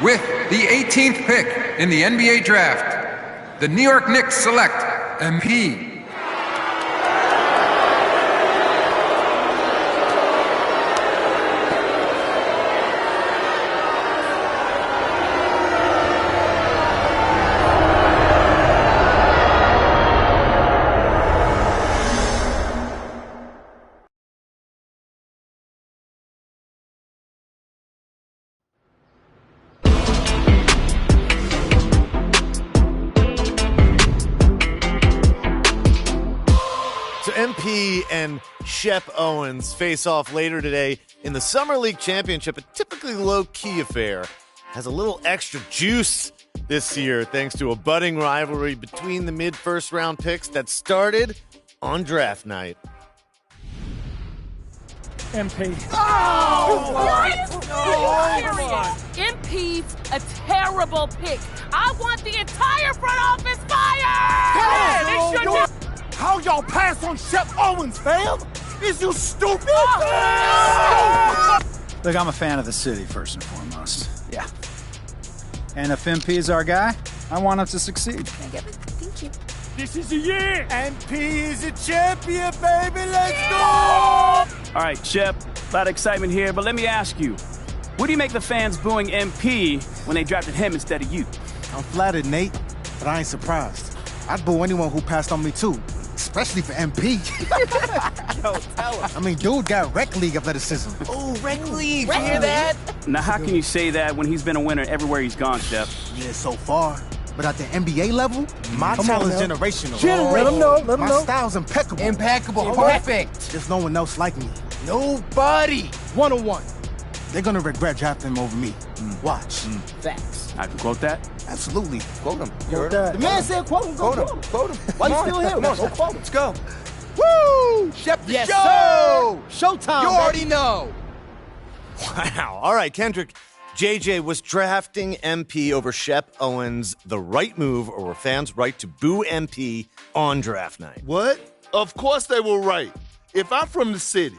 With the 18th pick in the NBA draft, the New York Knicks select MP. MP and Shep Owens face off later today in the Summer League Championship, a typically low-key affair. Has a little extra juice this year thanks to a budding rivalry between the mid-first round picks that started on draft night. MP. Oh! What? No. MP's a terrible pick. I want the entire front office fired! They should not. How y'all pass on Shep Owens, fam? Is you stupid? Look, I'm a fan of the city, first and foremost. Yeah. And if MP is our guy, I want him to succeed. Can I get it? Thank you. This is the year. MP is a champion, baby. Let's go! All right, Shep, a lot of excitement here, but let me ask you, what do you make the fans booing MP when they drafted him instead of you? I'm flattered, Nate, but I ain't surprised. I'd boo anyone who passed on me, too. Especially for MP. Yo, tell us. I mean, dude got rec league athleticism. Oh, rec league. You hear that? Now, how can you say that when he's been a winner everywhere he's gone, Shep? Yeah, so far. But at the NBA level, my talent's generational. Let him know. Let him My know. style's impeccable. Impeccable. Perfect. There's no one else like me. Nobody. 101. They're gonna regret drafting him over me. Watch. Facts. I can quote that. Absolutely. Quote him. The man said quote him. Go Quote him. Quote him. Why you Come still on. here? Come on, Go quote him. let's go. Woo! Shep the Yes, show. sir. Showtime. You baby. already know. Wow. All right, Kendrick. JJ, was drafting MP over Shep Owens the right move, or were fans right to boo MP on draft night? What? Of course they were right. If I'm from the city,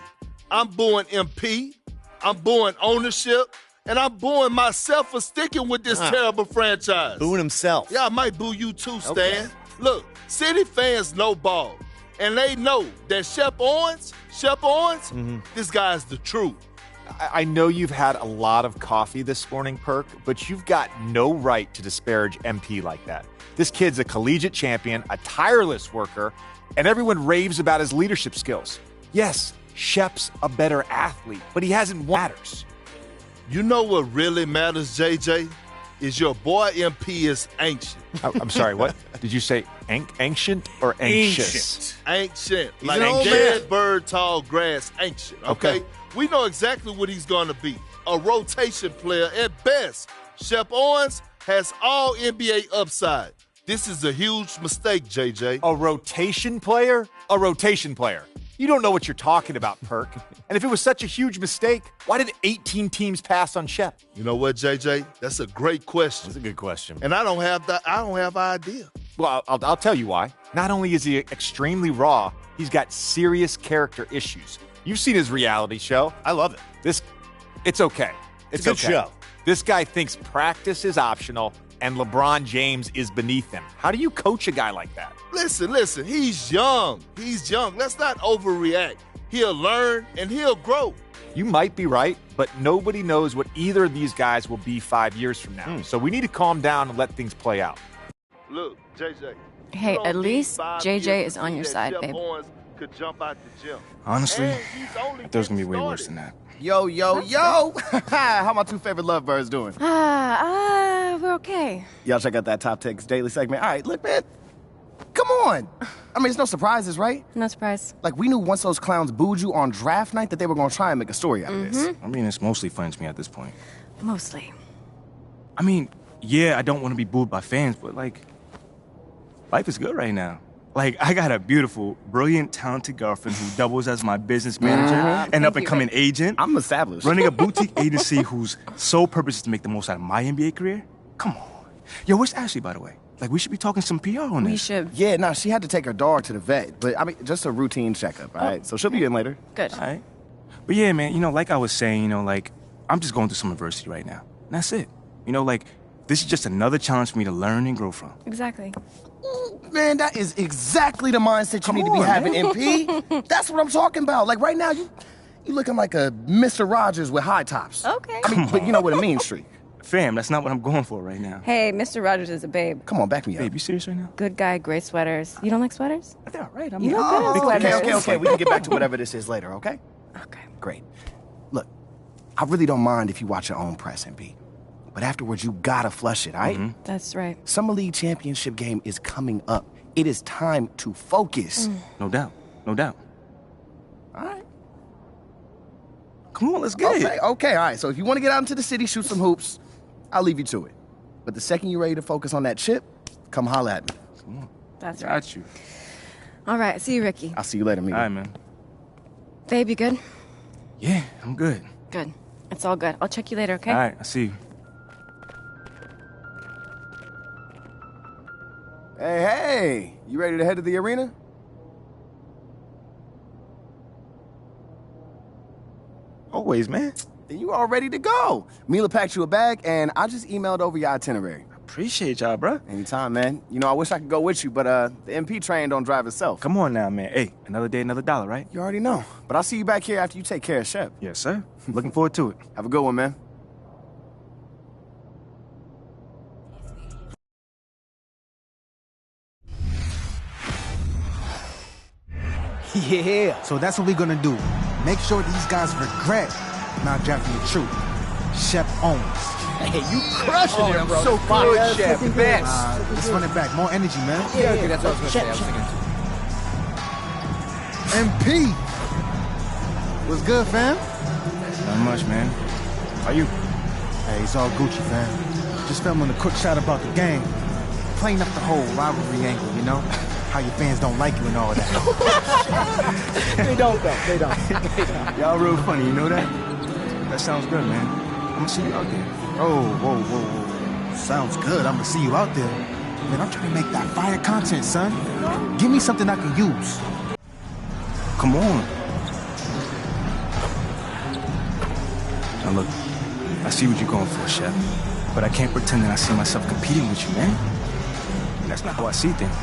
I'm booing MP, I'm booing ownership, and I'm booing myself for sticking with this terrible franchise. Booing himself. Yeah, I might boo you too, Stan. Look, city fans know ball, and they know that Shep Owens, this guy's the truth. I know you've had a lot of coffee this morning, Perk, but you've got no right to disparage MP like that. This kid's a collegiate champion, a tireless worker, and everyone raves about his leadership skills. Yes, Shep's a better athlete, but he hasn't matters. You know what really matters, JJ? Is your boy MP is ancient. I'm sorry, what? Did you say ancient or anxious? Ancient. He's Like an old dead man. bird, tall grass, ancient. Okay? We know exactly what he's going to be. A rotation player at best. Shep Owens has all NBA upside. This is a huge mistake, JJ. A rotation player? A rotation player. You don't know what you're talking about, Perk. And if it was such a huge mistake, why did 18 teams pass on Shep? You know what, JJ? That's a great question. That's a good question. And I don't have an idea. Well, I'll tell you why. Not only is he extremely raw, he's got serious character issues. You've seen his reality show. I love it. It's okay. It's a good okay. show. This guy thinks practice is optional and LeBron James is beneath him. How do you coach a guy like that? Listen, he's young. Let's not overreact. He'll learn and he'll grow. You might be right, but nobody knows what either of these guys will be 5 years from now. So we need to calm down and let things play out. Look, JJ. Hey, you don't at need least 5 JJ years is to on see your that side, Shep babe. Owens could jump out the gym. Honestly, And he's only there's gonna be way getting worse than started. that. Yo. How my two favorite lovebirds doing? We're okay. Y'all check out that Top Takes Daily segment. All right, look, man. Come on. I mean, it's no surprises, right? No surprise. Like, we knew once those clowns booed you on draft night that they were going to try and make a story out of this. I mean, it's mostly fun to me at this point. Mostly. I mean, yeah, I don't want to be booed by fans, but like, life is good right now. Like, I got a beautiful, brilliant, talented girlfriend who doubles as my business manager and up and coming agent. I'm established. Running a boutique agency whose sole purpose is to make the most out of my NBA career. Come on. Yo, where's Ashley, by the way? Like, we should be talking some PR on this. We should. Yeah, no, she had to take her dog to the vet. But, I mean, just a routine checkup, all right? So she'll be in later. Good. All right. But yeah, man, like I was saying, like, I'm just going through some adversity right now. And that's it. You know, like, this is just another challenge for me to learn and grow from. Exactly. Man, that is exactly the mindset you need to be having, MP. That's what I'm talking about. Like, right now, you looking like a Mr. Rogers with high tops. Okay. I mean, but you know, with a mean streak. Fam, that's not what I'm going for right now. Hey, Mr. Rogers is a babe. Come on, back me up. Babe, you serious right now? Good guy, great sweaters. You don't like sweaters? They're all right. I You look good in sweaters. Okay. We can get back to whatever this is later, okay? Okay. Great. Look, I really don't mind if you watch your own press, MP. But afterwards, you gotta flush it, all right? That's right. Summer League championship game is coming up. It is time to focus. No doubt. No doubt. All right. Come on, let's get it. Okay, all right. So if you want to get out into the city, shoot some hoops, I'll leave you to it. But the second you're ready to focus on that chip, come holla at me. Come on. That's right. Got you. All right, see you, Ricky. I'll see you later, Mimi. All right, man. Babe, you good? Yeah, I'm good. Good. It's all good. I'll check you later, okay? All right, I see you. Hey, you ready to head to the arena? Always, man. Then you all ready to go. Mila packed you a bag, and I just emailed over your itinerary. Appreciate y'all, bro. Anytime, man. You know, I wish I could go with you, but the MP train don't drive itself. Come on now, man. Hey, another day, another dollar, right? You already know. But I'll see you back here after you take care of Shep. Yes, sir. Looking forward to it. Have a good one, man. Yeah. So that's what we're gonna do. Make sure these guys regret not drafting the truth. Shep Owens. Hey, you crushing it, bro. So good, Shep. The best. Let's run it back. More energy, man. Yeah, okay, that's what I was gonna say. MP. What's good, fam? Not much, man. How you? Hey, it's all Gucci, fam. Just filming a quick shot about the game. Playing up the whole rivalry angle, you know? How your fans don't like you and all that. They don't, though. They don't. Y'all real funny, you know that? That sounds good, man. I'm gonna see you out there. Oh, whoa. Sounds good. I'm gonna see you out there. Man, I'm trying to make that fire content, son. Give me something I can use. Come on. Now look, I see what you're going for, Shep. But I can't pretend that I see myself competing with you, man. That's not how I see things.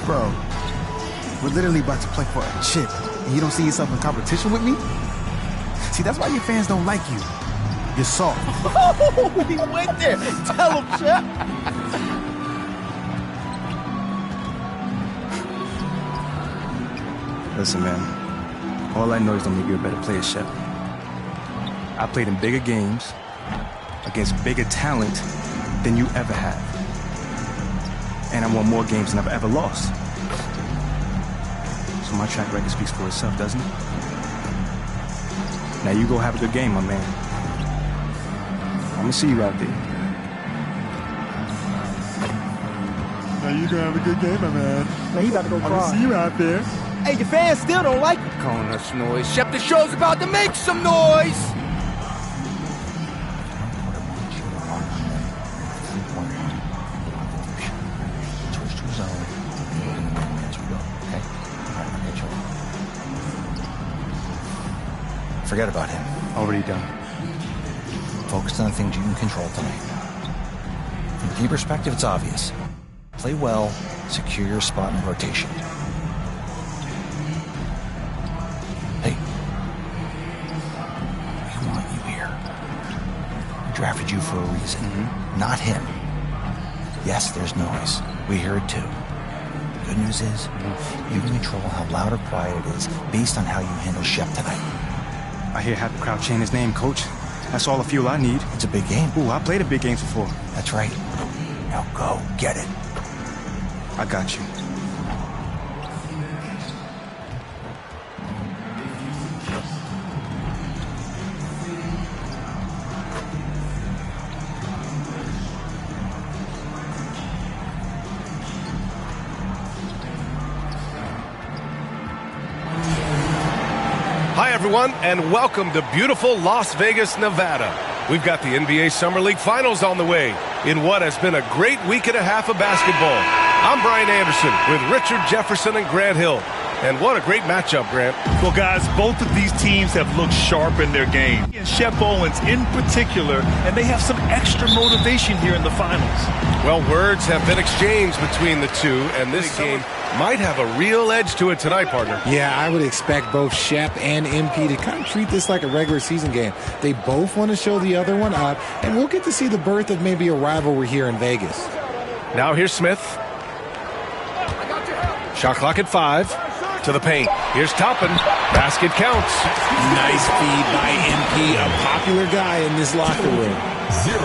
Bro, we're literally about to play for a chip, and you don't see yourself in competition with me? See, that's why your fans don't like you. You're soft. Oh, he went there. Tell him, Shep. Listen, man. All I know is don't make you a better player, Shep. I played in bigger games against bigger talent than you ever have. And I won more games than I've ever lost. So my track record speaks for itself, doesn't it? Now you go have a good game, my man. I'm gonna see you out there. Now you gonna have a good game, my man. Man, he about to go cry. See you out there. Hey, your fans still don't like you. Calling us noise. Shep, the show's about to make some noise. Forget about him. Already done. Focus on the things you can control tonight. From the team perspective, it's obvious. Play well, secure your spot in the rotation. Hey, we want you here. We drafted you for a reason, not him. Yes, there's noise. We hear it too. The good news is, you can control how loud or quiet it is based on how you handle Shep tonight. I hear half the crowd chanting his name, Coach. That's all the fuel I need. It's a big game. Ooh, I played in big games before. That's right. Now go get it. I got you. Hi, everyone, and welcome to beautiful Las Vegas, Nevada. We've got the NBA Summer League Finals on the way in what has been a great week and a half of basketball. I'm Brian Anderson with Richard Jefferson and Grant Hill. And what a great matchup, Grant. Well, guys, both of these teams have looked sharp in their game. And Shep Owens in particular, and they have some extra motivation here in the finals. Well, words have been exchanged between the two, and this game might have a real edge to it tonight, partner. Yeah, I would expect both Shep and MP to kind of treat this like a regular season game. They both want to show the other one up, and we'll get to see the birth of maybe a rivalry here in Vegas. Now here's Smith. Shot clock at 5. To the paint. Here's Toppin. Basket counts. Nice feed by MP, a popular guy in this locker room. 0.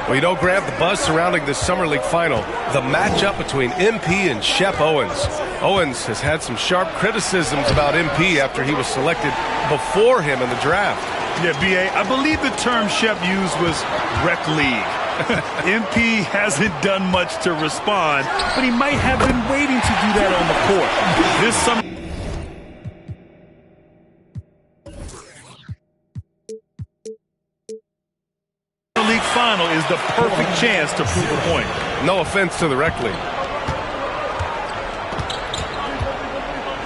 Well, you know, Grant, the buzz surrounding this Summer League final, the matchup between MP and Shep Owens. Owens has had some sharp criticisms about MP after he was selected before him in the draft. Yeah, B.A., I believe the term Shep used was rec league. MP hasn't done much to respond, but he might have been waiting to do that on the court. This summer League final is the perfect chance to prove a point. No offense to the rec league.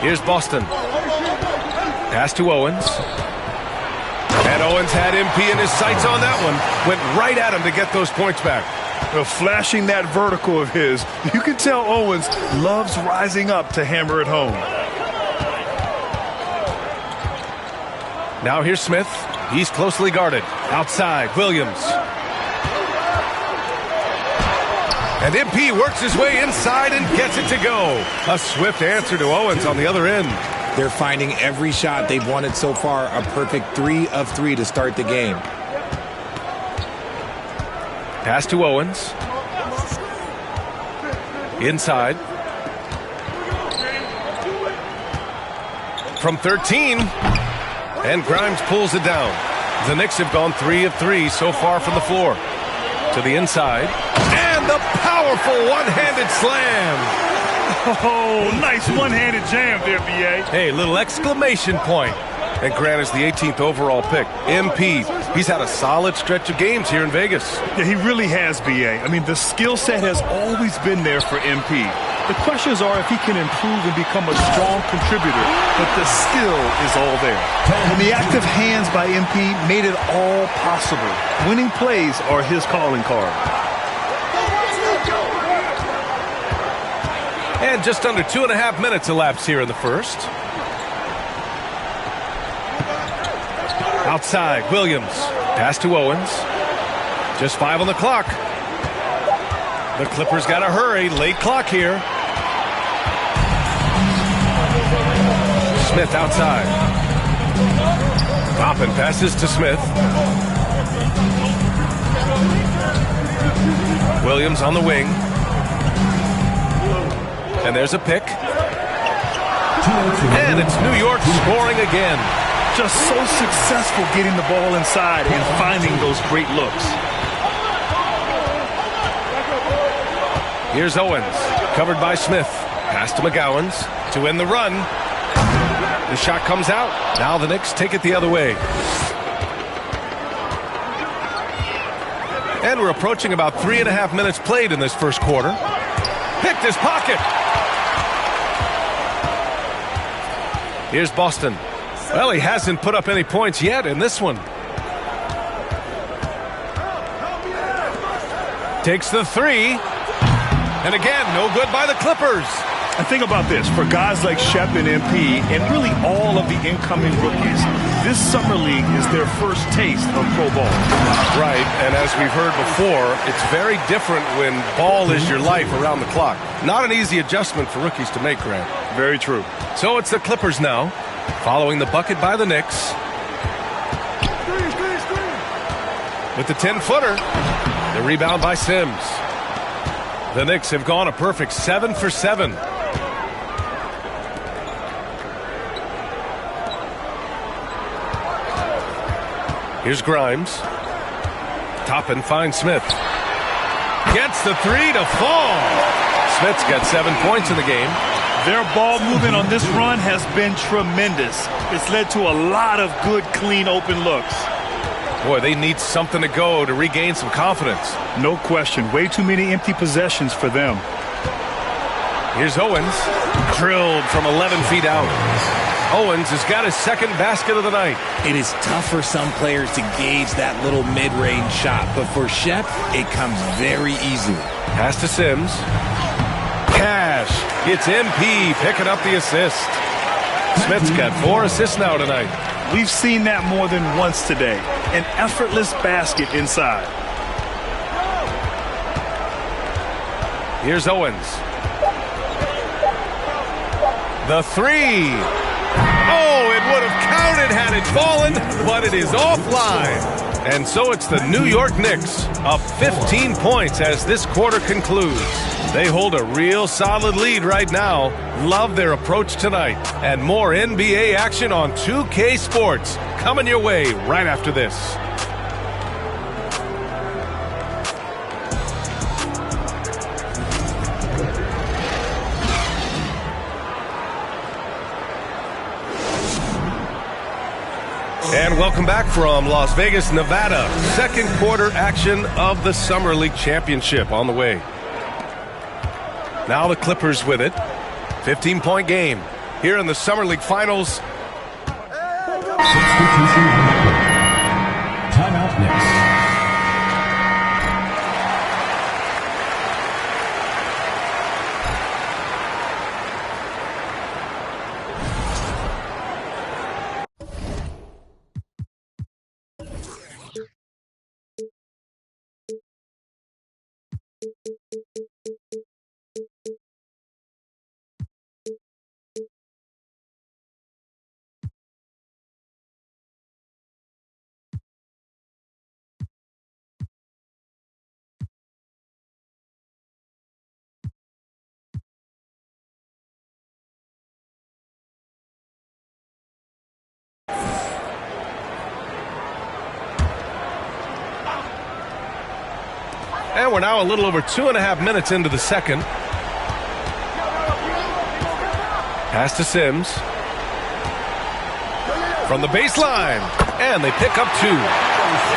Here's Boston. Pass to Owens. And Owens had MP in his sights on that one. Went right at him to get those points back. Well, flashing that vertical of his, you can tell Owens loves rising up to hammer it home. Now here's Smith. He's closely guarded. Outside, Williams. And MP works his way inside and gets it to go. A swift answer to Owens on the other end. They're finding every shot they've wanted so far a perfect 3 of 3 to start the game. Pass to Owens. Inside. From 13. And Grimes pulls it down. The Knicks have gone 3 of 3 so far from the floor. To the inside. And the powerful one-handed slam. Oh, nice one-handed jam there, B.A. Hey, little exclamation point. And Grant is the 18th overall pick. MP, he's had a solid stretch of games here in Vegas. Yeah, he really has, B.A. I mean, the skill set has always been there for MP. The questions are if he can improve and become a strong contributor, but the skill is all there. And the active hands by MP made it all possible. Winning plays are his calling card. And just under 2.5 minutes elapsed here in the first. Outside, Williams. Pass to Owens. Just 5 on the clock. The Clippers got to hurry. Late clock here. Smith outside. Toppin passes to Smith. Williams on the wing. And there's a pick. And it's New York scoring again. Just so successful getting the ball inside and finding those great looks. Here's Owens, covered by Smith. Pass to McGowans to end the run. The shot comes out. Now the Knicks take it the other way. And we're approaching about 3.5 minutes played in this first quarter. Picked his pocket. Here's Boston. Well, he hasn't put up any points yet in this one. Takes the 3. And again, no good by the Clippers. And think about this. For guys like Shep and MP, and really all of the incoming rookies, this summer league is their first taste of pro ball. Right, and as we've heard before, it's very different when ball is your life around the clock. Not an easy adjustment for rookies to make, Grant. Very true. So it's the Clippers now, following the bucket by the Knicks. With the 10-footer, the rebound by Sims. The Knicks have gone a perfect 7 for 7. Here's Grimes. Toppin finds Smith. Gets the 3 to fall. Smith's got 7 points in the game. Their ball movement on this run has been tremendous. It's led to a lot of good, clean, open looks. Boy, they need something to go to regain some confidence. No question. Way too many empty possessions for them. Here's Owens, drilled from 11 feet out. Owens has got his second basket of the night. It is tough for some players to gauge that little mid-range shot, but for Shep, it comes very easily. Pass to Sims. Cash. It's MP picking up the assist. Smith's got 4 assists now tonight. We've seen that more than once today. An effortless basket inside. Here's Owens. The 3. Oh, it would have counted had it fallen, but it is offline. And so it's the New York Knicks up 15 points as this quarter concludes. They hold a real solid lead right now. Love their approach tonight. And more NBA action on 2K Sports coming your way right after this. And welcome back from Las Vegas, Nevada. Second quarter action of the Summer League Championship on the way. Now the Clippers with it. 15-point game here in the Summer League Finals. Timeout Knicks. And we're now a little over 2.5 minutes into the second. Pass to Sims. From the baseline. And they pick up 2.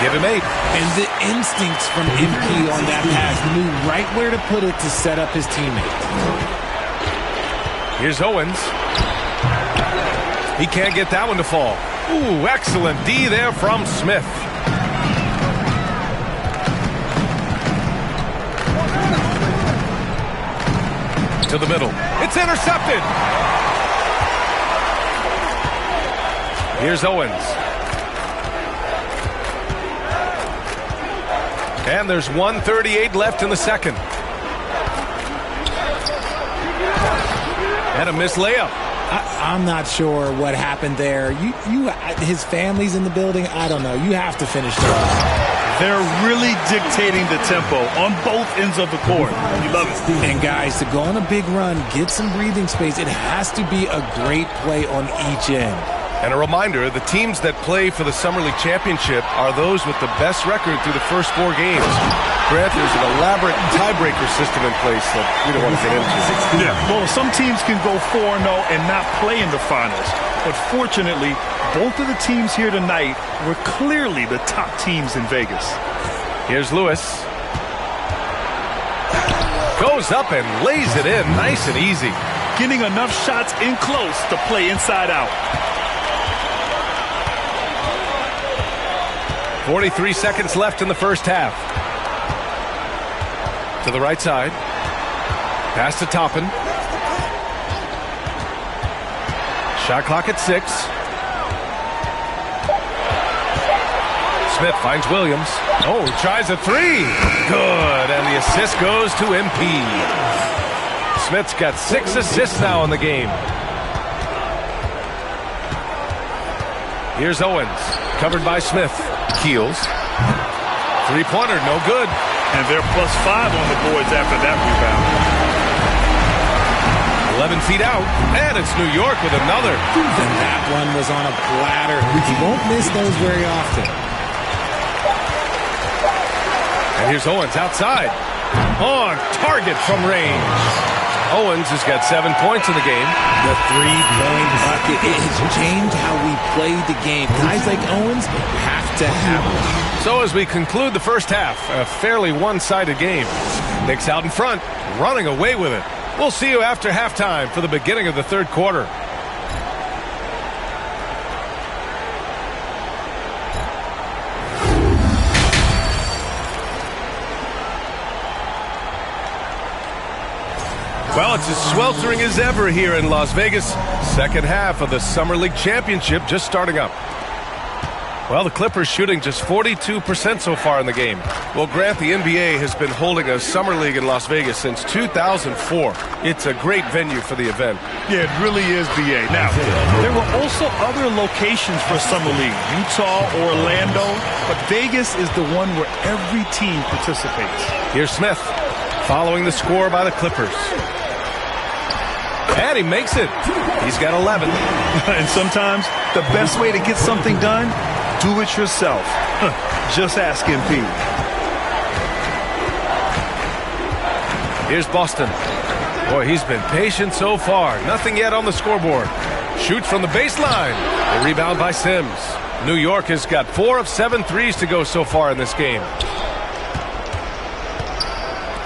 Give him 8. And the instincts from MP on that pass, knew right where to put it to set up his teammate. Here's Owens. He can't get that one to fall. Ooh, excellent D there from Smith. To the middle. It's intercepted. Here's Owens. And there's 1:38 left in the second. And a missed layup. I'm not sure what happened there. His family's in the building. I don't know. You have to finish that. They're really dictating the tempo on both ends of the court. You love it. And guys, to go on a big run, get some breathing space, it has to be a great play on each end. And a reminder, the teams that play for the Summer League Championship are those with the best record through the first 4 games. Grant, there's an elaborate tiebreaker system in place that we don't want to get into. Yeah, well, some teams can go 4-0 and not play in the finals. But fortunately, both of the teams here tonight were clearly the top teams in Vegas. Here's Lewis. Goes up and lays it in nice and easy. Getting enough shots in close to play inside out. 43 seconds left in the first half. To the right side. Pass to Toppin. Shot clock at 6. Smith finds Williams. Oh, tries a 3. Good, and the assist goes to MP. Smith's got 6 assists now in the game. Here's Owens, covered by Smith. Keels. 3-pointer, no good. And they're +5 on the boards after that rebound. 11 feet out, and it's New York with another. And that one was on a platter. You won't miss those very often. And here's Owens outside. On target from range. Owens has got 7 points in the game. The 3-point bucket. It has changed how we played the game. Guys like Owens have to have it. So as we conclude the first half, a fairly one-sided game. Knicks out in front, running away with it. We'll see you after halftime for the beginning of the third quarter. Well, it's as sweltering as ever here in Las Vegas. Second half of the Summer League Championship just starting up. Well, the Clippers shooting just 42% so far in the game. Well, Grant, the NBA has been holding a Summer League in Las Vegas since 2004. It's a great venue for the event. Yeah, it really is, B.A. Now, there were also other locations for Summer League, Utah, Orlando, but Vegas is the one where every team participates. Here's Smith, following the score by the Clippers. And he makes it. He's got 11. And sometimes the best way to get something done, do it yourself. Just ask MP. Here's Boston. Boy, he's been patient so far. Nothing yet on the scoreboard. Shoots from the baseline. A rebound by Sims. New York has got 4 of 7 threes to go so far in this game.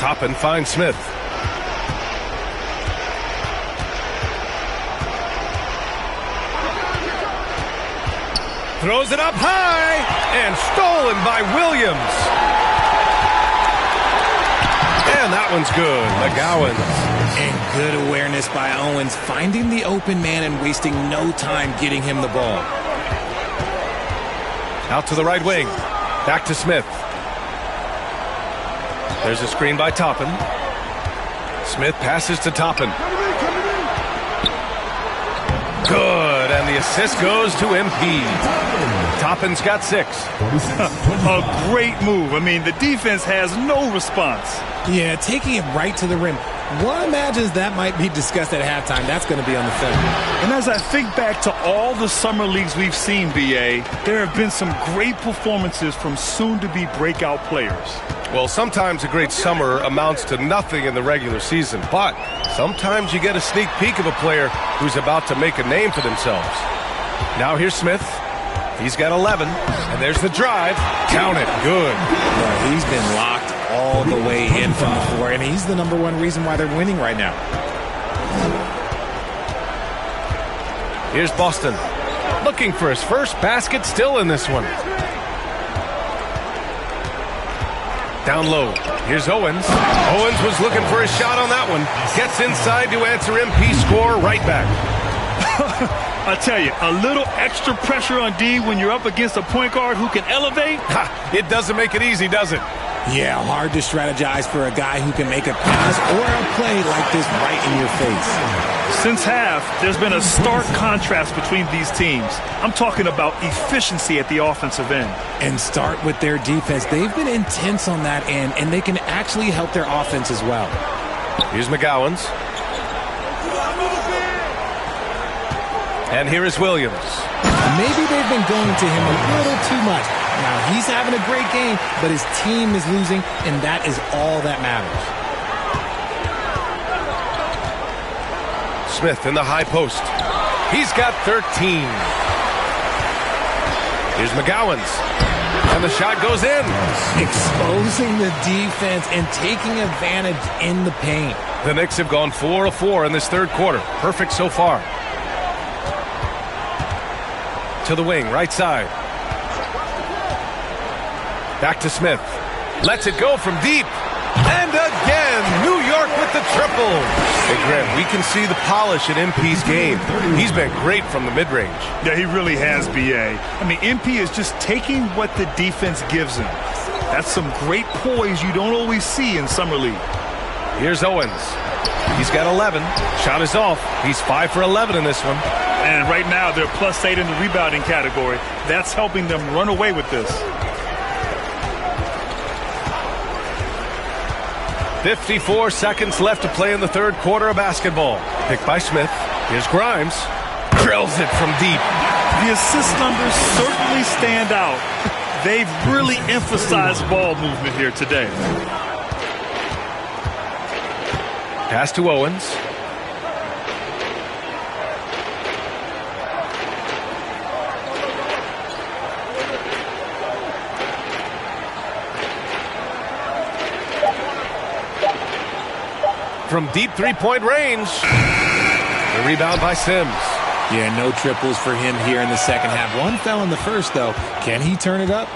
Toppin finds Smith. Throws it up high and stolen by Williams. And that one's good. McGowan. And good awareness by Owens, finding the open man and wasting no time getting him the ball. Out to the right wing. Back to Smith. There's a screen by Toppin. Smith passes to Toppin. Good, and the assist goes to MP. Toppin's got 6. A great move. I mean, the defense has no response. Yeah, taking it right to the rim. One imagines that might be discussed at halftime. That's going to be on the film. And as I think back to all the summer leagues we've seen, B.A., there have been some great performances from soon-to-be breakout players. Well, sometimes a great summer amounts to nothing in the regular season, but sometimes you get a sneak peek of a player who's about to make a name for themselves. Now here's Smith. He's got 11, and there's the drive. Count it. Good. Yeah, he's been locked all the way in from the floor, and he's the #1 reason why they're winning right now. Here's Boston. Looking for his first basket, still in this one. Down low. Here's Owens. Owens was looking for a shot on that one. Gets inside to answer MP, score right back. I tell you, a little extra pressure on D when you're up against a point guard who can elevate. It doesn't make it easy, does it? Yeah, hard to strategize for a guy who can make a pass or a play like this right in your face. Since half, there's been a stark contrast between these teams. I'm talking about efficiency at the offensive end. And start with their defense. They've been intense on that end, and they can actually help their offense as well. Here's McGowan's. And here is Williams. Maybe they've been going to him a little too much. Now, he's having a great game, but his team is losing, and that is all that matters. Smith in the high post. He's got 13. Here's McGowan's. And the shot goes in. Exposing the defense and taking advantage in the paint. The Knicks have gone 4 of 4 in this third quarter. Perfect so far. To the wing, right side. Back to Smith. Lets it go from deep. And again, New York with the triple. Hey, Grant, we can see the polish in MP's game. He's been great from the mid-range. Yeah, he really has, B.A. I mean, MP is just taking what the defense gives him. That's some great poise you don't always see in Summer League. Here's Owens. He's got 11. Shot is off. He's 5 for 11 in this one. And right now, they're +8 in the rebounding category. That's helping them run away with this. 54 seconds left to play in the third quarter of basketball. Picked by Smith. Here's Grimes. Drills it from deep. The assist numbers certainly stand out. They've really emphasized ball movement here today. Pass to Owens. from deep three-point range. The rebound by Sims. Yeah, no triples for him here in the second half. One fell in the first, though. Can he turn it up?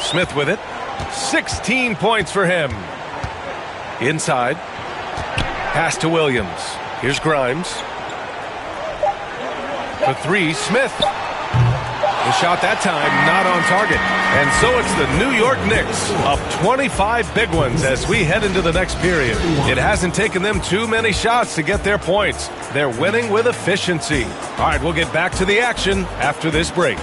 Smith with it. 16 points for him. Inside. Pass to Williams. Here's Grimes. For three, Smith. The shot that time not on target. And so it's the New York Knicks up 25 big ones as we head into the next period. It hasn't taken them too many shots to get their points. They're winning with efficiency. All right, we'll get back to the action after this break.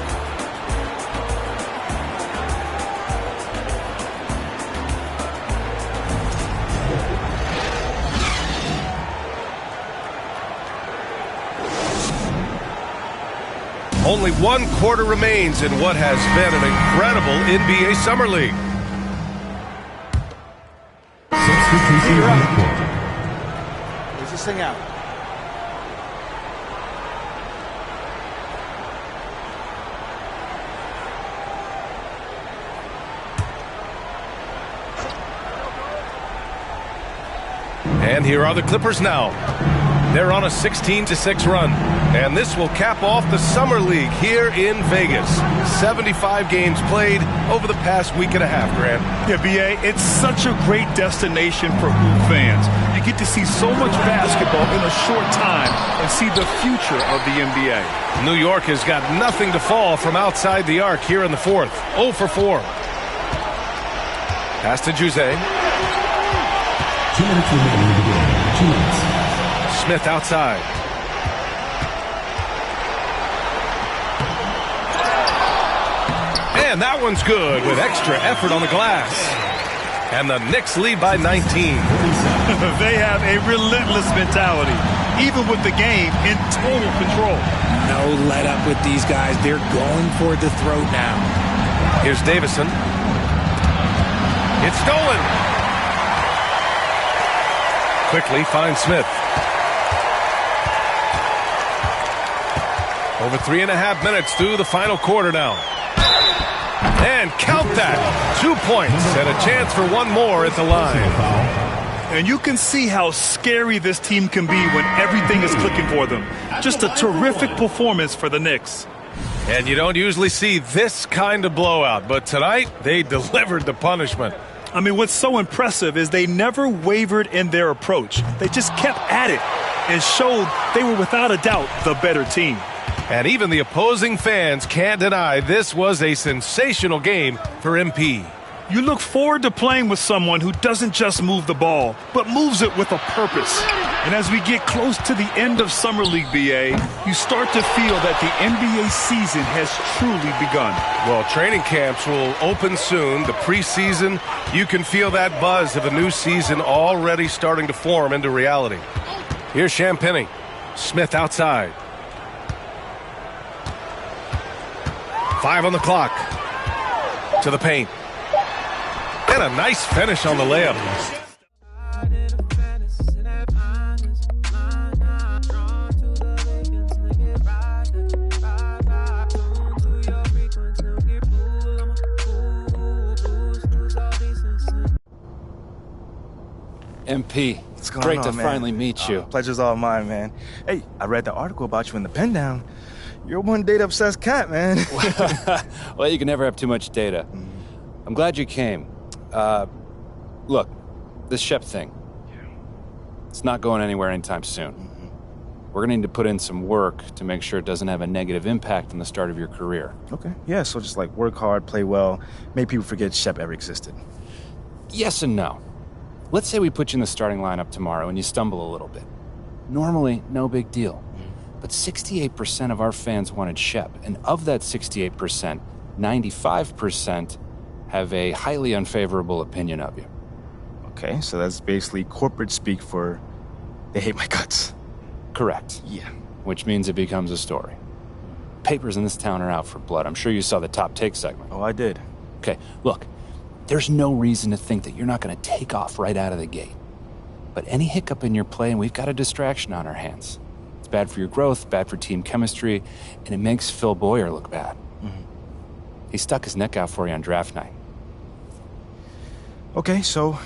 Only one quarter remains in what has been an incredible NBA Summer League. Close this thing out. And here are the Clippers now. They're on a 16-6 run. And this will cap off the Summer League here in Vegas. 75 games played over the past week and a half, Grant. Yeah, B.A., it's such a great destination for hoop fans. You get to see so much basketball in a short time and see the future of the NBA. New York has got nothing to fall from outside the arc here in the fourth. 0 for 4. Pass to Jose. 2 minutes remaining in the game. 2 minutes. Smith outside. And that one's good with extra effort on the glass. And the Knicks lead by 19. They have a relentless mentality, even with the game in total control. No let up with these guys. They're going for the throat now. Here's Davison. It's stolen. Quickly finds Smith. Over 3.5 minutes through the final quarter now. And count that. 2 points and a chance for one more at the line. And you can see how scary this team can be when everything is clicking for them. Just a terrific performance for the Knicks. And you don't usually see this kind of blowout, but tonight they delivered the punishment. I mean, what's so impressive is they never wavered in their approach. They just kept at it and showed they were without a doubt the better team. And even the opposing fans can't deny this was a sensational game for MP. You look forward to playing with someone who doesn't just move the ball, but moves it with a purpose. And as we get close to the end of Summer League, BA, you start to feel that the NBA season has truly begun. Well, training camps will open soon. The preseason, you can feel that buzz of a new season already starting to form into reality. Here's Champagnie. Smith outside. 5 on the clock. To the paint. And a nice finish on the layup. MP, What's going great on, to man? finally meet you. Pleasure's all mine, man. Hey, I read the article about you in the Pen Down. You're one data-obsessed cat, man. Well, you can never have too much data. I'm glad you came. Look, this Shep thing, it's not going anywhere anytime soon. We're going to need to put in some work to make sure it doesn't have a negative impact on the start of your career. Okay, yeah, so just like work hard, play well, make people forget Shep ever existed. Yes and no. Let's say we put you in the starting lineup tomorrow and you stumble a little bit. Normally, no big deal. But 68% of our fans wanted Shep, and of that 68%, 95% have a highly unfavorable opinion of you. Okay, so that's basically corporate speak for they hate my guts. Correct. Yeah. Which means it becomes a story. Papers in this town are out for blood. I'm sure you saw the Top Take segment. Oh, I did. Okay, look, there's no reason to think that you're not going to take off right out of the gate. But any hiccup in your play, and we've got a distraction on our hands. It's bad for your growth, bad for team chemistry, and it makes Phil Boyer look bad. He stuck his neck out for you on draft night. Okay, so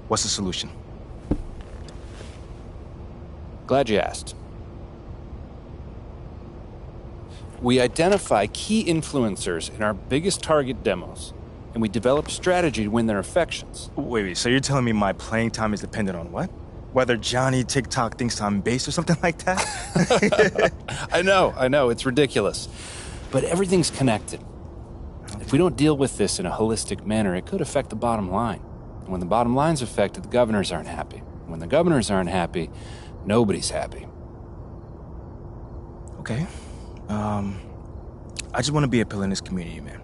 what's the solution? Glad you asked. We identify key influencers in our biggest target demos, and we develop strategy to win their affections. Wait, so you're telling me my playing time is dependent on what? Whether Johnny TikTok thinks I'm base or something like that? I know, it's ridiculous. But everything's connected. If we don't deal with this in a holistic manner, it could affect the bottom line. And when the bottom line's affected, the governors aren't happy. When the governors aren't happy, nobody's happy. Okay. I just want to be a pillar in this community, man.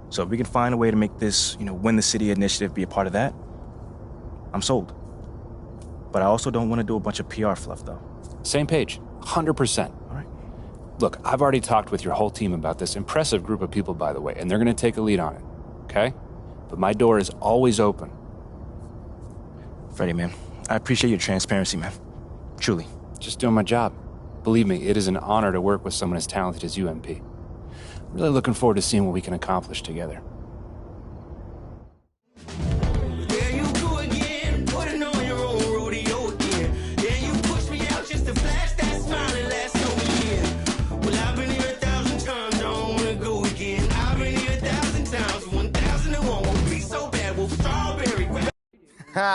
So if we can find a way to make this, Win the City initiative be a part of that, I'm sold. But I also don't want to do a bunch of PR fluff, though. Same page, 100%. All right. Look, I've already talked with your whole team about this. Impressive group of people, by the way, and they're going to take a lead on it, okay? But my door is always open. Freddie, man, I appreciate your transparency, man. Truly. Just doing my job. Believe me, it is an honor to work with someone as talented as you, MP. I'm really looking forward to seeing what we can accomplish together.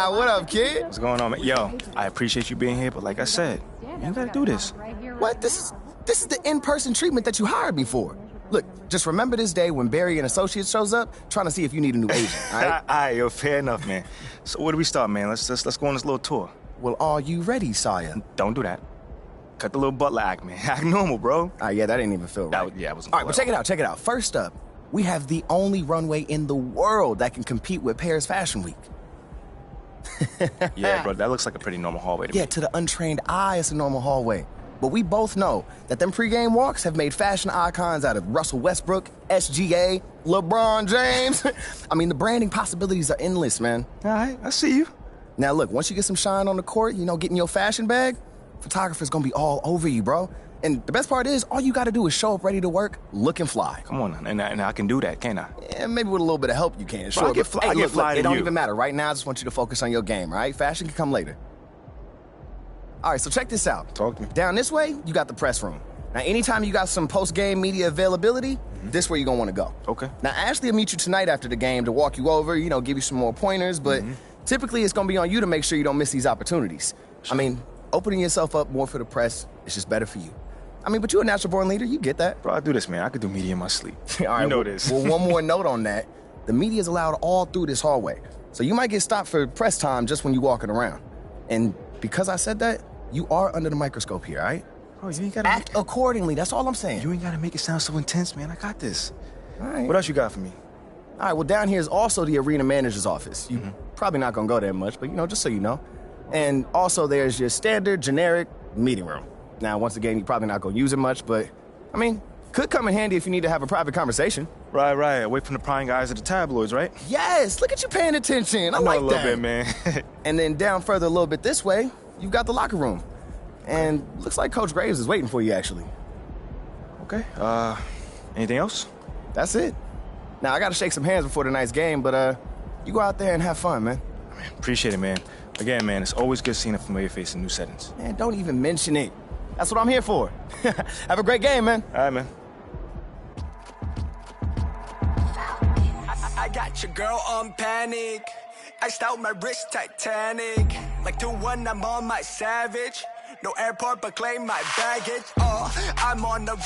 What up, kid? What's going on, man? Yo, I appreciate you being here, but like I said, you gotta do this. What? This is the in-person treatment that you hired me for. Look, just remember this day when Barry and Associates shows up, trying to see if you need a new agent, all right? All right, yo, fair enough, man. So where do we start, man? Let's go on this little tour. Well, are you ready, Sire? Don't do that. Cut the little butler act, man. Act normal, bro. Yeah, that didn't even feel right. Yeah, it wasn't. All right, well, check it out. First up, we have the only runway in the world that can compete with Paris Fashion Week. Yeah, bro, that looks like a pretty normal hallway to me. Yeah, to the untrained eye, it's a normal hallway. But we both know that them pregame walks have made fashion icons out of Russell Westbrook, SGA, LeBron James. I mean, the branding possibilities are endless, man. All right, I see you. Now, look, once you get some shine on the court, getting your fashion bag, photographer's gonna be all over you, bro. And the best part is, all you gotta do is show up ready to work, looking fly. Come on, and I can do that, can't I? Yeah, maybe with a little bit of help you can, sure. Bro, I get fly look, to it don't you. even matter. Right now, I just want you to focus on your game, all right? Fashion can come later. All right, so check this out. Talk to me. Down this way, you got the press room. Now, anytime you got some post-game media availability, this where you're gonna wanna go. Okay. Now, Ashley will meet you tonight after the game to walk you over, give you some more pointers, but typically it's gonna be on you to make sure you don't miss these opportunities. I mean, opening yourself up more for the press is just better for you. I mean, but you're a natural-born leader, you get that. Bro, I do this, man. I could do media in my sleep. All right, you know this. Well, one more note on that. The media is allowed all through this hallway. So you might get stopped for press time just when you're walking around. And because I said that, you are under the microscope here, all right? Oh, you ain't gotta act accordingly. That's all I'm saying. You ain't gotta make it sound so intense, man. I got this. All right. What else you got for me? All right, well, down here is also the arena manager's office. You probably not gonna go there much, but just so you know. And also there's your standard, generic meeting room. Now, once again, you're probably not gonna use it much, but, I mean, could come in handy if you need to have a private conversation. Right. Away from the prying eyes of the tabloids, right? Yes, look at you paying attention. I know like a little that. bit, man. And then down further a little bit this way, you've got the locker room. And looks like Coach Graves is waiting for you, actually. Okay, anything else? That's it. Now, I gotta shake some hands before tonight's game, but, you go out there and have fun, man. Appreciate it, man. Again, man, it's always good seeing a familiar face in new settings. Man, don't even mention it. That's what I'm here for. Have a great game, man. All right, man. I got your girl on panic. Iced out my wrist Titanic. Like 2-1, I'm on my savage. No airport, but claim my baggage. I'm on the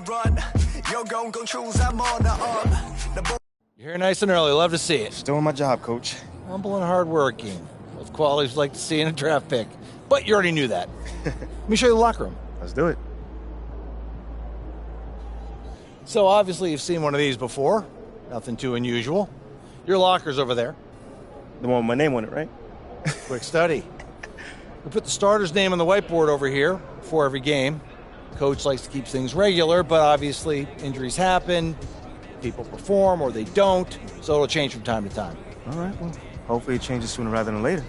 run. You're gon' choose, I'm on the up. You're here nice and early. Love to see it. Still doing my job, Coach. Humble and hardworking. Those qualities like to see in a draft pick. But you already knew that. Let me show you the locker room. Let's do it. So obviously you've seen one of these before. Nothing too unusual. Your locker's over there. The one with my name on it, right? Quick study. We put the starter's name on the whiteboard over here before every game. Coach likes to keep things regular, but obviously injuries happen, people perform or they don't, so it'll change from time to time. All right, well, hopefully it changes sooner rather than later.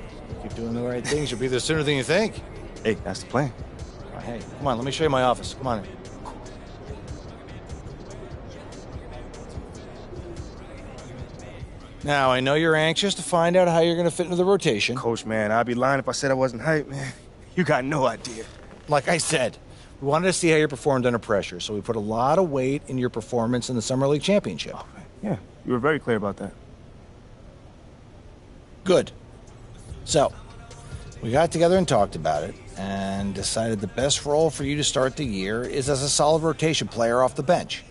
Keep doing the right things, you'll be there sooner than you think. Hey, that's the plan. All right, hey, come on, let me show you my office. Come on in. Now, I know you're anxious to find out how you're going to fit into the rotation. Coach, man, I'd be lying if I said I wasn't hyped, man. You got no idea. Like I said, we wanted to see how you performed under pressure, so we put a lot of weight in your performance in the Summer League Championship. Yeah, you were very clear about that. Good. So, we got together and talked about it and decided the best role for you to start the year is as a solid rotation player off the bench.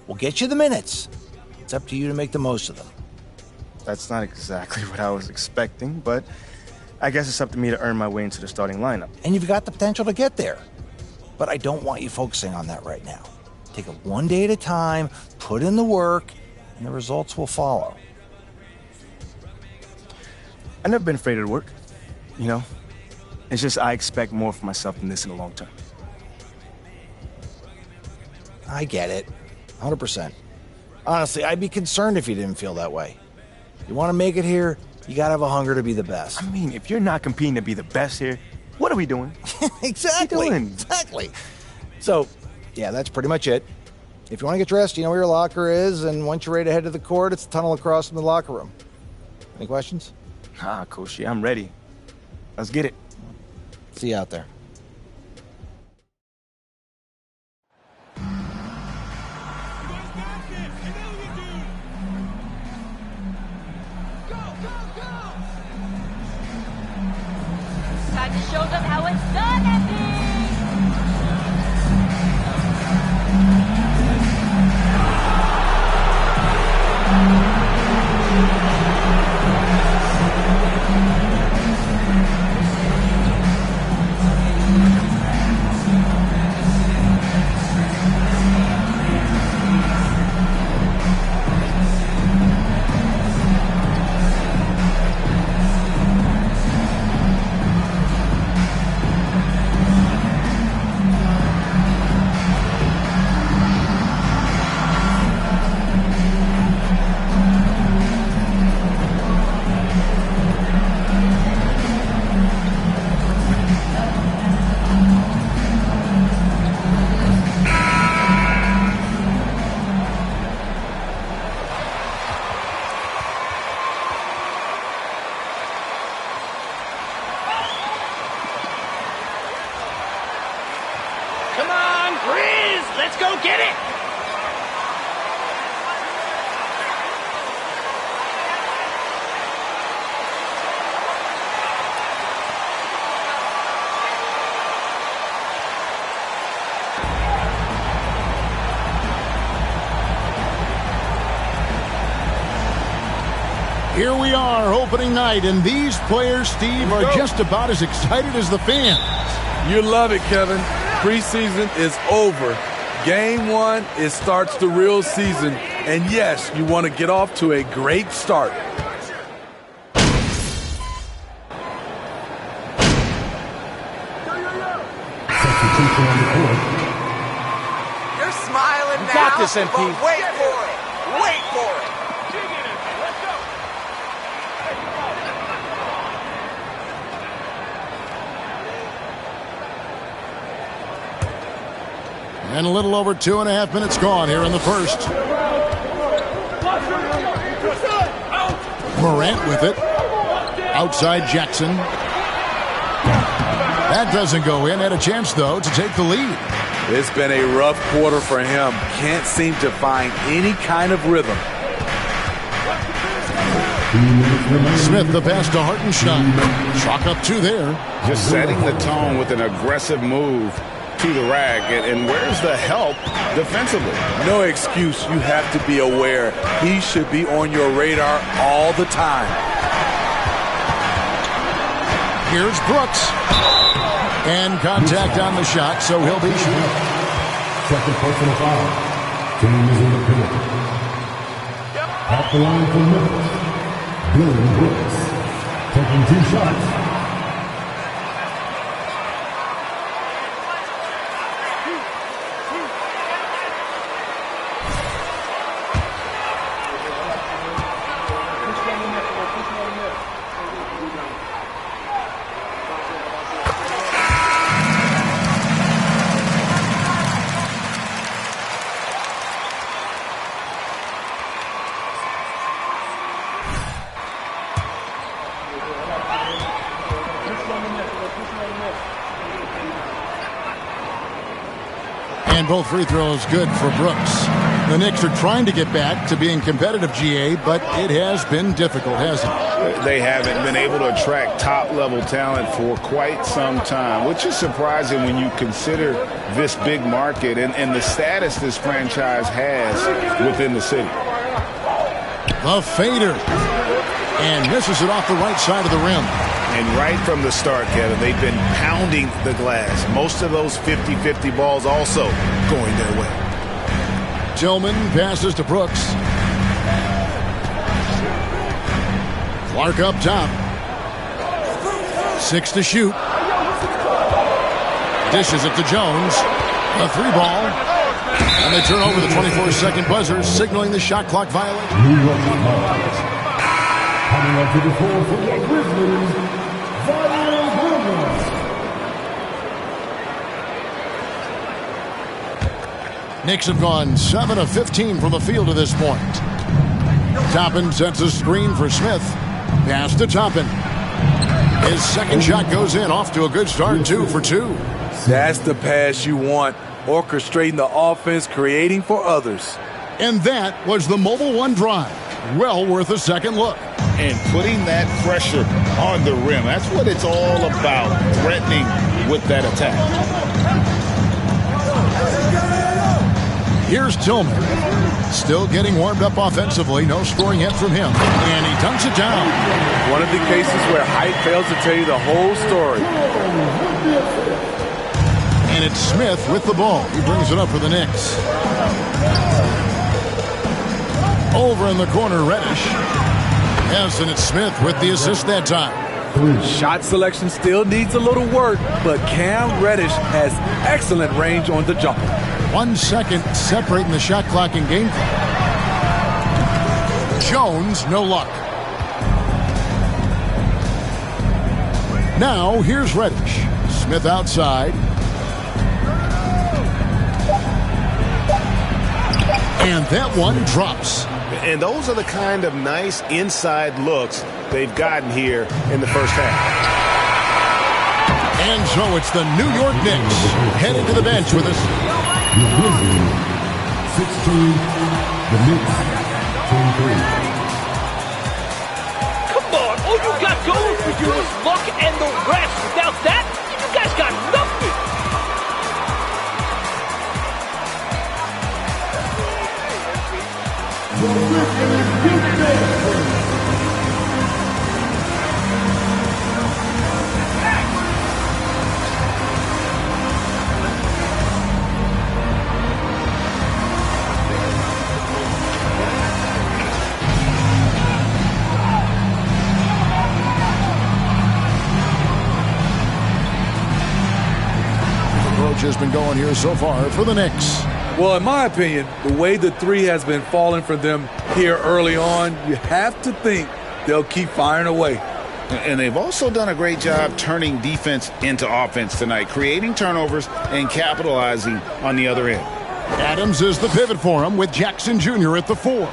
We'll get you the minutes. It's up to you to make the most of them. That's not exactly what I was expecting, but I guess it's up to me to earn my way into the starting lineup. And you've got the potential to get there. But I don't want you focusing on that right now. Take it one day at a time, put in the work, and the results will follow. I've never been afraid of the work, you know? It's just I expect more for myself than this in the long term. I get it. 100%. Honestly, I'd be concerned if you didn't feel that way. You want to make it here, you got to have a hunger to be the best. I mean, if you're not competing to be the best here, what are we doing? Exactly. What are we doing? Exactly. So, yeah, that's pretty much it. If you want to get dressed, you know where your locker is, and once you're ready to head to the court, it's a tunnel across from the locker room. Any questions? Coach, I'm ready. Let's get it. See you out there. Time to show them how it's done, MP! Come on, Grizz! Let's go get it! Here we are, opening night, and these players, Steve, are just about as excited as the fans. You love it, Kevin. Preseason is over. Game one, it starts the real season. And yes, you want to get off to a great start. You're smiling now. Got this, MP. But wait for it. Wait for it. And a little over 2.5 minutes gone here in the first. Morant with it. Outside Jackson. That doesn't go in. Had a chance, though, to take the lead. It's been a rough quarter for him. Can't seem to find any kind of rhythm. Smith, the pass to Hartenstein. Chalk up two there. Just setting the tone with an aggressive move to the rack. And where's the help defensively? No excuse. You have to be aware. He should be on your radar all the time. Here's Brooks. And contact on the shot, so he'll be shooting. Second personal foul. Team is in the penalty. At the line for Memphis, Dylan Brooks, taking 2 shots. And both free throws good for Brooks. The Knicks are trying to get back to being competitive, GA, but it has been difficult, hasn't it? They haven't been able to attract top-level talent for quite some time, which is surprising when you consider this big market and the status this franchise has within the city. The fader. And misses it off the right side of the rim. And right from the start, Kevin, they've been pounding the glass. Most of those 50-50 balls also going their way. Tillman passes to Brooks. Clark up top. 6 to shoot. Dishes it to Jones. A 3-ball. And they turn over the 24-second buzzer, signaling the shot clock violation. New York Knicks. Coming up to the floor for the Grizzlies, Vonnie Williams. Knicks have gone 7 of 15 from the field to this point. Toppin sets a screen for Smith. Pass to Toppin. His second shot goes in, off to a good start, 2 for 2. That's the pass you want. Orchestrating the offense, creating for others. And that was the Mobile One drive. Well worth a second look. And putting that pressure on the rim. That's what it's all about, threatening with that attack. Here's Tillman. Still getting warmed up offensively. No scoring yet from him. And he dunks it down. One of the cases where height fails to tell you the whole story. And it's Smith with the ball. He brings it up for the Knicks. Over in the corner, Reddish. Yes, and it's Smith with the assist that time. Shot selection still needs a little work, but Cam Reddish has excellent range on the jumper. 1 second separating the shot clock and game clock. Jones, no luck. Now, here's Reddish. Smith outside. And that one drops. And those are the kind of nice inside looks they've gotten here in the first half. And so it's the New York Knicks heading to the bench with us. The Grizzlies, 16, the Knicks, 10-3. Come on, all you got going for you is luck and the rest. Without that, you guys got nothing. Has been going here so far for the Knicks. Well, in my opinion, the way the three has been falling for them here early on, you have to think they'll keep firing away. And they've also done a great job turning defense into offense tonight, creating turnovers and capitalizing on the other end. Adams is the pivot for him with Jackson Jr. at the 4.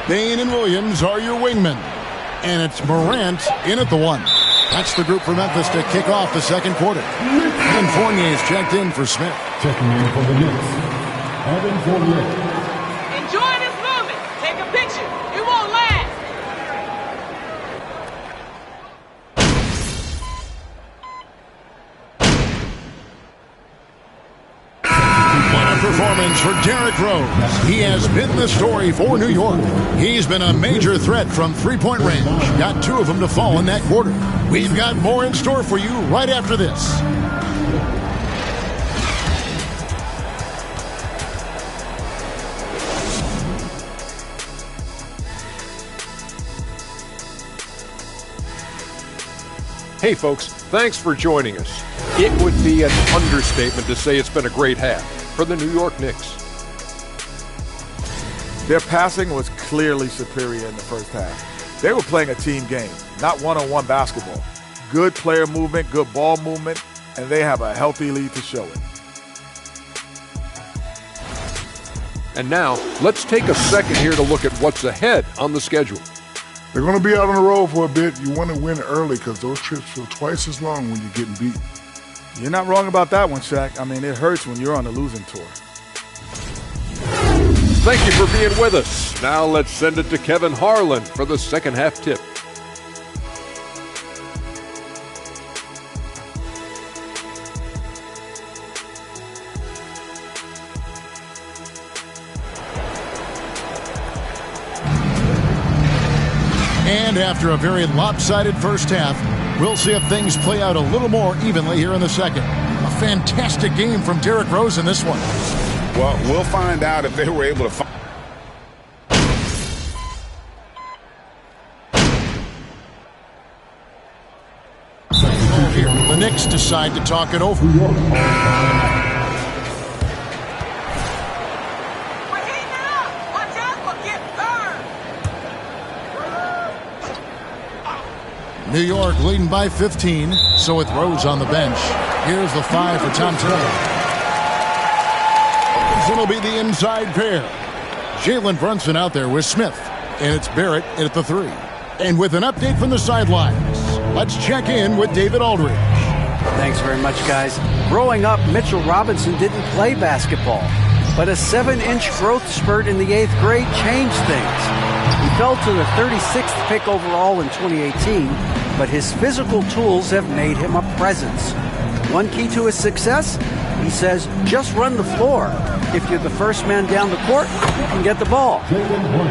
Bain and Williams are your wingmen. And it's Morant in at the 1. That's the group for Memphis to kick off the second quarter. And Fournier's checked in for Smith. Checking in for the Knicks, Evan Fournier. Enjoy this moment. Take a picture. It won't last. What a performance for Derrick Rose. He has been the story for New York. He's been a major threat from three-point range. Got 2 of them to fall in that quarter. We've got more in store for you right after this. Hey folks, thanks for joining us. It would be an understatement to say it's been a great half for the New York Knicks. Their passing was clearly superior in the first half. They were playing a team game, not one-on-one basketball. Good player movement, good ball movement, and they have a healthy lead to show it. And now, let's take a second here to look at what's ahead on the schedule. They're going to be out on the road for a bit. You want to win early because those trips feel twice as long when you're getting beat. You're not wrong about that one, Shaq. I mean, it hurts when you're on the losing tour. Thank you for being with us. Now let's send it to Kevin Harlan for the second half tip. And after a very lopsided first half, we'll see if things play out a little more evenly here in the second. A fantastic game from Derrick Rose in this one. Well, we'll find out if they were able to find. Here, the Knicks decide to talk it over. New York leading by 15, so with Rose on the bench. Here's the 5 for Tom Thibodeau. It'll be the inside pair. Jalen Brunson out there with Smith, and it's Barrett at the 3. And with an update from the sidelines, let's check in with David Aldridge. Thanks very much, guys. Growing up, Mitchell Robinson didn't play basketball, but a 7-inch growth spurt in the 8th grade changed things. He fell to the 36th pick overall in 2018, but his physical tools have made him a presence. One key to his success, he says, just run the floor. If you're the first man down the court, you can get the ball.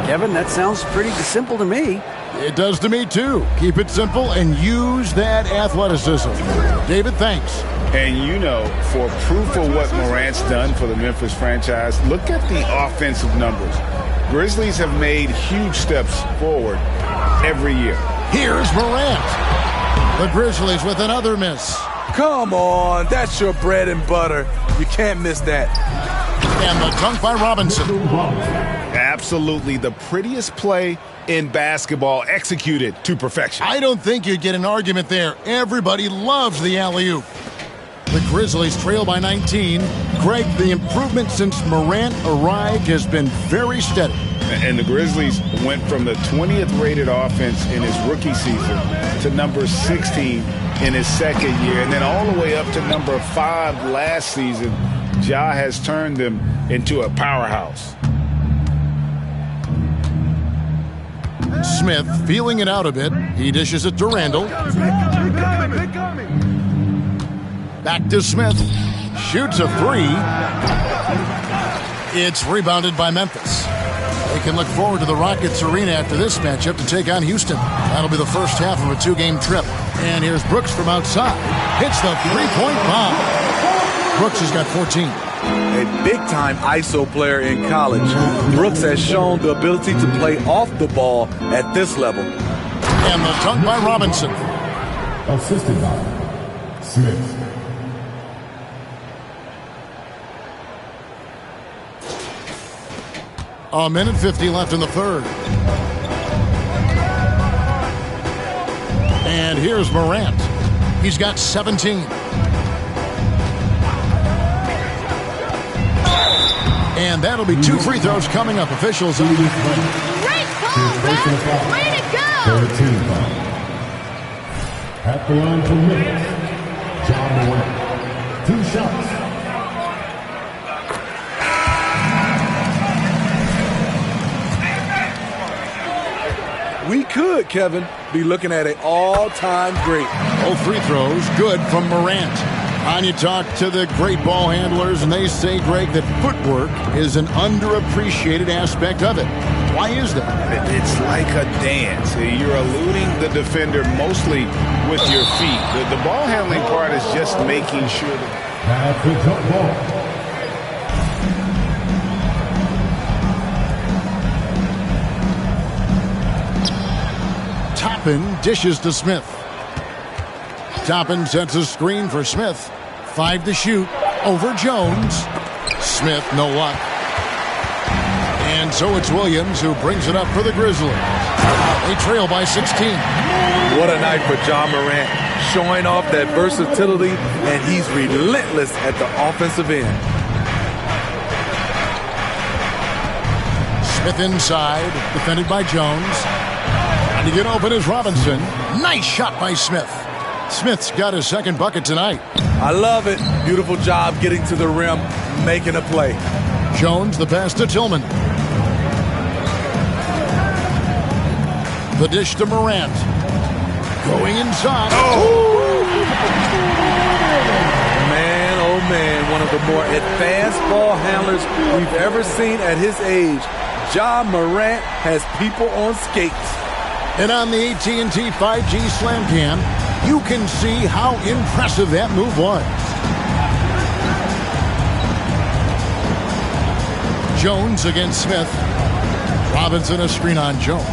Kevin, that sounds pretty simple to me. It does to me, too. Keep it simple and use that athleticism. David, thanks. And you know, for proof of what Morant's done for the Memphis franchise, look at the offensive numbers. Grizzlies have made huge steps forward every year. Here's Morant. The Grizzlies with another miss. Come on, that's your bread and butter. You can't miss that. And the dunk by Robinson. Absolutely the prettiest play in basketball, executed to perfection. I don't think you'd get an argument there. Everybody loves the alley-oop. The Grizzlies trail by 19. Greg, the improvement since Morant arrived has been very steady. And the Grizzlies went from the 20th rated offense in his rookie season to number 16 in his second year, and then all the way up to number 5 last season. Ja has turned them into a powerhouse. Smith feeling it out a bit. He dishes it to Randall. Back to Smith. Shoots a 3. It's rebounded by Memphis. They can look forward to the Rockets Arena after this matchup to take on Houston. That'll be the first half of a 2-game trip. And here's Brooks from outside. Hits the 3-point bomb. Brooks has got 14. A big-time ISO player in college, Brooks has shown the ability to play off the ball at this level. And the dunk by Robinson. Assisted by Smith. A minute 50 left in the third. And here's Morant. He's got 17. And that'll be 2 free throws coming up. Officials. Great call, Red! Way to go! 13 foul. At the line for Memphis, John Morant. 2 shots. We could, Kevin, be looking at an all-time great. Both free throws good from Morant. And you talk to the great ball handlers, and they say, Greg, that footwork is an underappreciated aspect of it. Why is that? It's like a dance. You're eluding the defender mostly with your feet. The ball handling part is just making sure that... At the jump ball. Toppin dishes to Smith. Toppin sets a screen for Smith. 5 to shoot over Jones. Smith, no luck. And so it's Williams who brings it up for the Grizzlies. They trail by 16. What a night for John Morant, showing off that versatility, and he's relentless at the offensive end. Smith inside, defended by Jones. And to get open is Robinson. Nice shot by Smith. Smith's got his second bucket tonight. I love it. Beautiful job getting to the rim, making a play. Jones, the pass to Tillman. The dish to Morant. Going inside. Man, oh man, one of the more advanced ball handlers we've ever seen at his age. Ja Morant has people on skates. And on the AT&T 5G Slam Cam, you can see how impressive that move was. Jones against Smith. Robinson a screen on Jones.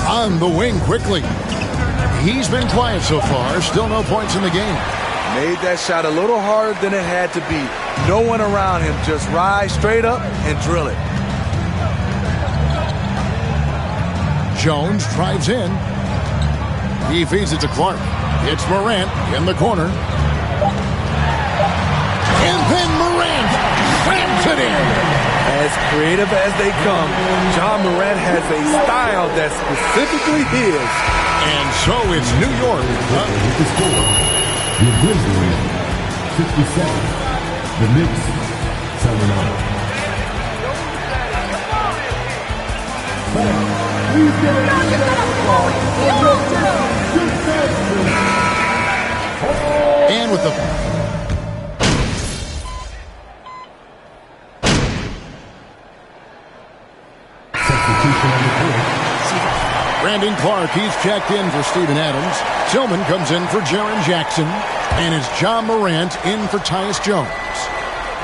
On the wing quickly. He's been quiet so far. Still no points in the game. Made that shot a little harder than it had to be. No one around him. Just rise straight up and drill it. Jones drives in. He feeds it to Clark. It's Morant in the corner. And then Morant slams it in. As creative as they come, Ja Morant has a style that's specifically his. And so it's New York. With the score, the Grizzlies 67, the Knicks 79. And with the substitution on the court. Brandon Clark, he's checked in for Steven Adams. Tillman comes in for Jaren Jackson. And it's Ja Morant in for Tyus Jones.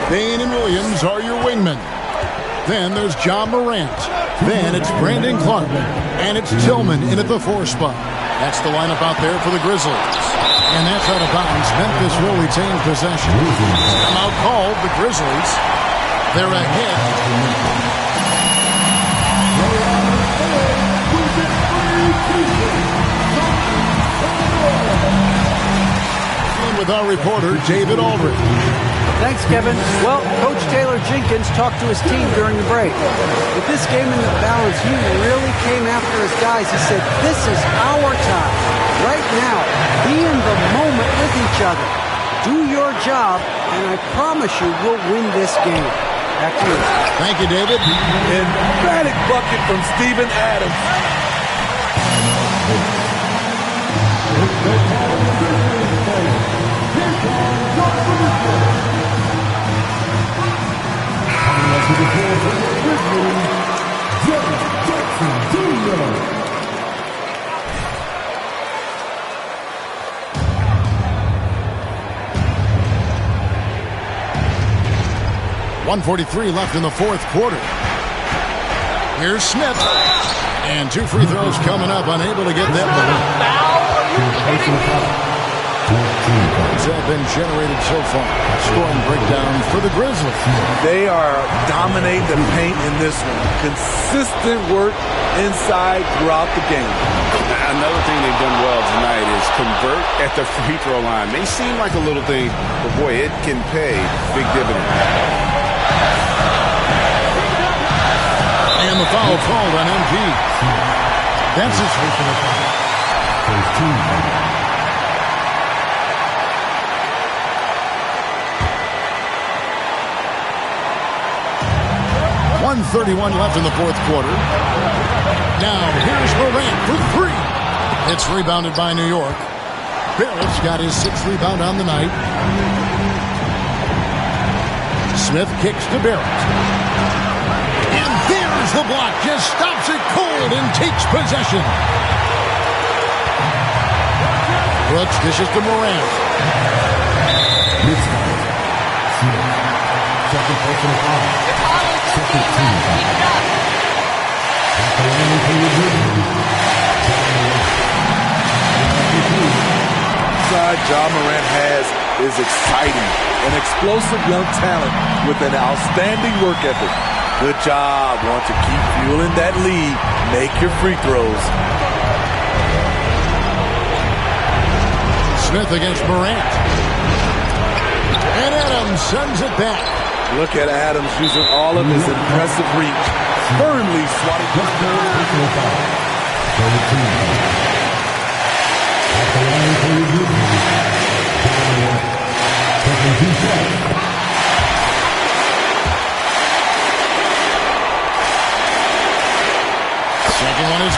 Bane and Williams are your wingmen. Then there's Ja Morant. Then it's Brandon Clark. And it's Tillman in at the 4 spot. That's the lineup out there for the Grizzlies. And that's out of bounds. Memphis will retain possession. Timeout called. The Grizzlies. They're ahead. With our reporter, David Aldridge. Thanks, Kevin. Well, Coach Taylor Jenkins talked to his team during the break. With this game in the balance, he really came after his guys. He said, this is our time. Right now, be in the moment with each other. Do your job, and I promise you we'll win this game. Back to you. Thank you, David. Emphatic bucket from Steven Adams. Jaren Jackson Jr. 1:43 left in the 4th quarter. Here's Smith. And 2 free throws coming up, unable to get that one. Points have been generated so far. Scoring breakdown for the Grizzlies. They are dominating the paint in this one. Consistent work inside throughout the game. Another thing they've done well tonight is convert at the free throw line. May seem like a little thing, but boy, it can pay big dividends. And the foul called on MP. That's his first team. 1:31 left in the 4th quarter. Now here's Morant for 3. It's rebounded by New York. Barrett's got his 6th rebound on the night. Smith kicks to Barrett. And there's the block. Just stops it cold and takes possession. Brooks dishes to Morant. Second personal foul. Second team. Inside Ja Morant has is exciting. An explosive young talent with an outstanding work ethic. Good job. Want to keep fueling that lead. Make your free throws. Smith against Morant. And Adams sends it back. Look at Adams using all of his impressive reach. Firmly swatting the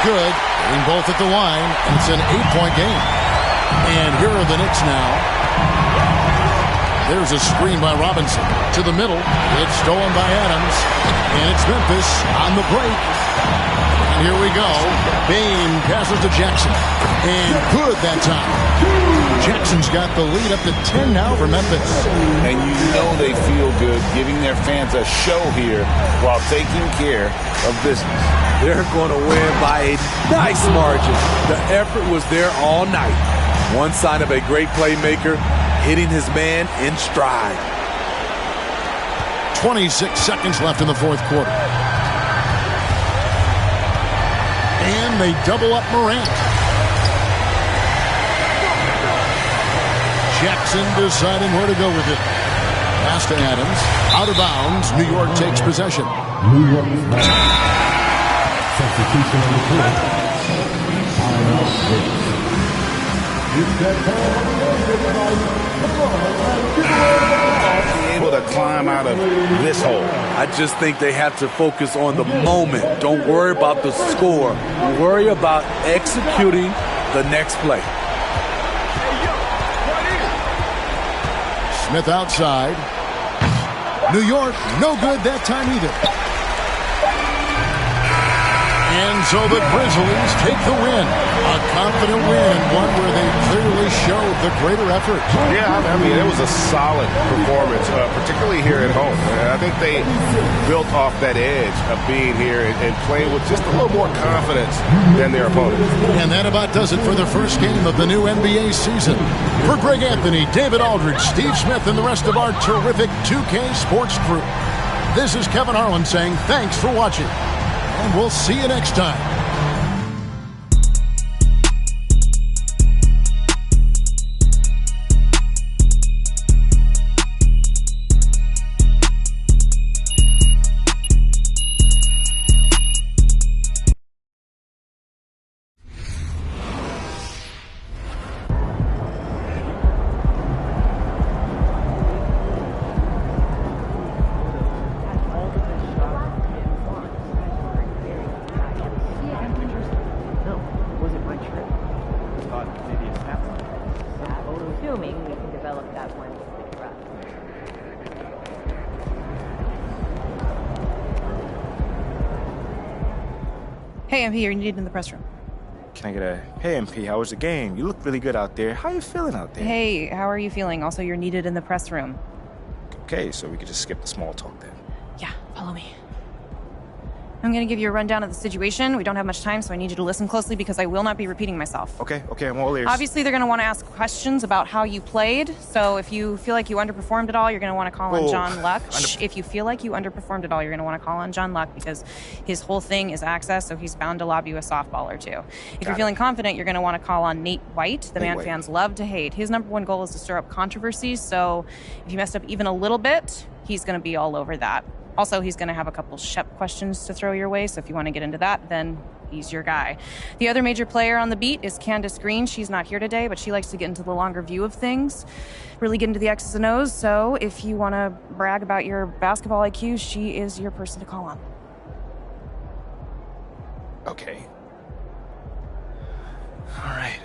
good. Hitting both at the line, and it's an 8-point game. And here are the Knicks now. There's a screen by Robinson. To the middle. It's stolen by Adams. And it's Memphis on the break. And here we go. Bane passes to Jackson. And good that time. Jackson's got the lead up to 10 now for Memphis. And you know they feel good giving their fans a show here while taking care of business. They're going to win by a nice margin. The effort was there all night. One sign of a great playmaker, hitting his man in stride. 26 seconds left in the fourth quarter. And they double up Morant. Jackson deciding where to go with it. Pass to Adams. Out of bounds. New York takes possession. New York is back. Substitution on the court. Timeout. Able to climb out of this hole. I just think they have to focus on the moment. Don't worry about the score. Worry about executing the next play. Smith outside. New York, no good that time either. And so the Grizzlies take the win. A confident win, one where they clearly showed the greater effort. Yeah, I mean, it was a solid performance, particularly here at home. And I think they built off that edge of being here and playing with just a little more confidence than their opponents. And that about does it for the first game of the new NBA season. For Greg Anthony, David Aldridge, Steve Smith, and the rest of our terrific 2K Sports crew, this is Kevin Harlan saying thanks for watching. And we'll see you next time. Hey, MP, you're needed in the press room. Can I get a, hey, MP, how was the game? You look really good out there. How you feeling out there? Hey, how are you feeling? Also, you're needed in the press room. Okay, so we could just skip the small talk then. Yeah, follow me. I'm going to give you a rundown of the situation. We don't have much time, so I need you to listen closely because I will not be repeating myself. Okay, I'm all ears. Obviously, they're going to want to ask questions about how you played. So if you feel like you underperformed at all, you're going to want to call on John Luck. If you feel like you underperformed at all, you're going to want to call on John Luck because his whole thing is access, so he's bound to lob you a softball or two. If you're feeling confident, you're going to want to call on Nate White, the man fans love to hate. His number one goal is to stir up controversy, so if you messed up even a little bit, he's going to be all over that. Also, he's going to have a couple Shep questions to throw your way, so if you want to get into that, then he's your guy. The other major player on the beat is Candace Green. She's not here today, but she likes to get into the longer view of things, really get into the X's and O's, so if you want to brag about your basketball IQ, she is your person to call on. Okay. All right.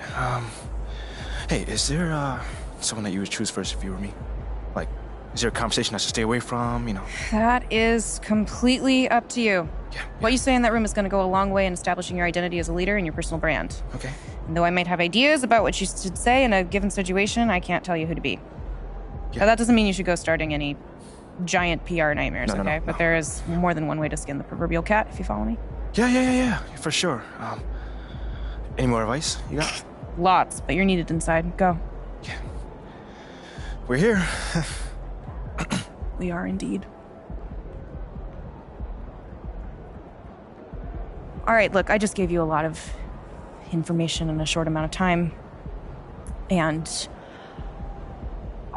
Hey, is there someone that you would choose first if you were me? Like, is there a conversation I should stay away from, you know? That is completely up to you. Yeah. What you say in that room is going to go a long way in establishing your identity as a leader and your personal brand. Okay. And though I might have ideas about what you should say in a given situation, I can't tell you who to be. Yeah. Now, that doesn't mean you should go starting any giant PR nightmares, okay? But there is more than one way to skin the proverbial cat, if you follow me. Yeah, for sure. Any more advice you got? Lots, but you're needed inside. Go. Yeah. We're here. We are indeed. All right, look, I just gave you a lot of information in a short amount of time. And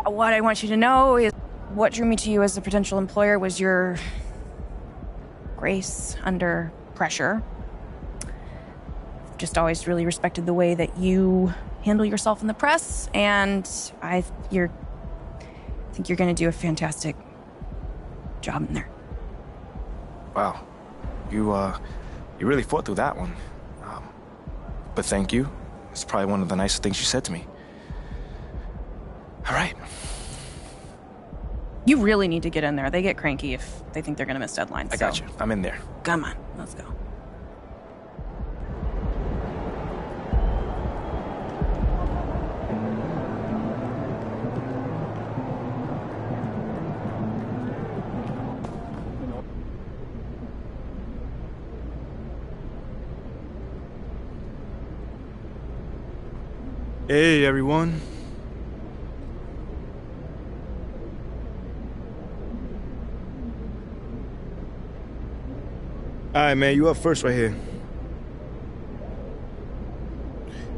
what I want you to know is what drew me to you as a potential employer was your grace under pressure. I've just always really respected the way that you handle yourself in the press, and I think you're going to do a fantastic job in there. Wow. You really fought through that one. But thank you. It's probably one of the nicest things you said to me. All right. You really need to get in there. They get cranky if they think they're going to miss deadlines. I got you. I'm in there. Come on, let's go. Hey, everyone. All right, man, you up first right here.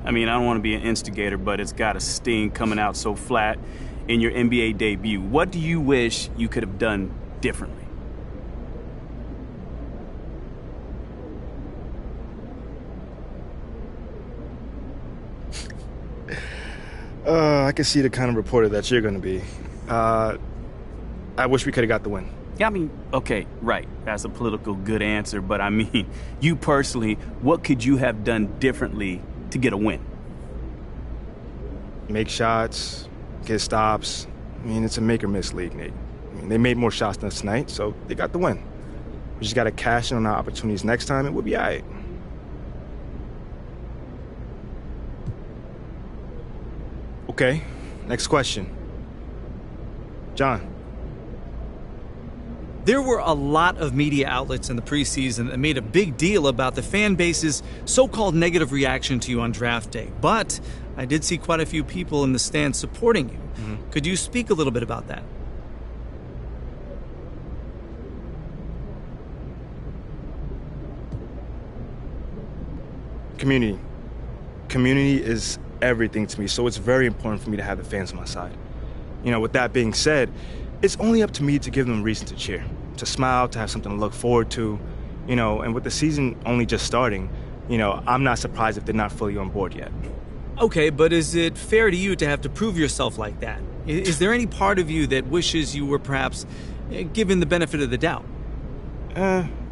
I mean, I don't want to be an instigator, but it's got a sting coming out so flat in your NBA debut. What do you wish you could have done differently? I can see the kind of reporter that you're going to be. I wish we could have got the win. Yeah, I mean, okay, right. That's a political good answer, but I mean, you personally, what could you have done differently to get a win? Make shots, get stops. I mean, it's a make-or-miss league, Nate. I mean, they made more shots than us tonight, so they got the win. We just got to cash in on our opportunities next time, and we'll be all right. Okay, next question. John. There were a lot of media outlets in the preseason that made a big deal about the fan base's so-called negative reaction to you on draft day. But I did see quite a few people in the stands supporting you. Mm-hmm. Could you speak a little bit about that? Community. Community is everything to me, so it's very important for me to have the fans on my side. You know, with that being said, it's only up to me to give them reason to cheer, to smile, to have something to look forward to, you know, and with the season only just starting, you know, I'm not surprised if they're not fully on board yet. Okay, but is it fair to you to have to prove yourself like that? Is there any part of you that wishes you were perhaps given the benefit of the doubt?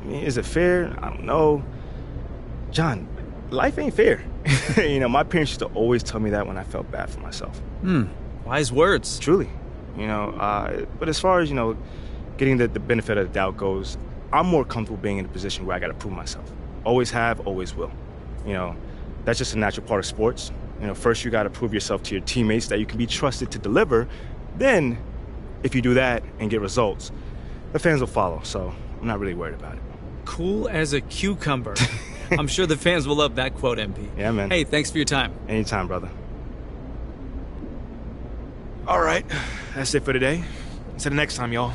Is it fair? I don't know. John, life ain't fair. You know, my parents used to always tell me that when I felt bad for myself. Wise words. Truly. You know, but as far as, you know, getting the benefit of the doubt goes, I'm more comfortable being in a position where I got to prove myself. Always have, always will. You know, that's just a natural part of sports. You know, first you got to prove yourself to your teammates that you can be trusted to deliver. Then, if you do that and get results, the fans will follow. So I'm not really worried about it. Cool as a cucumber. I'm sure the fans will love that quote, MP. Yeah, man. Hey, thanks for your time. Anytime, brother. All right, that's it for today. Until the next time, y'all.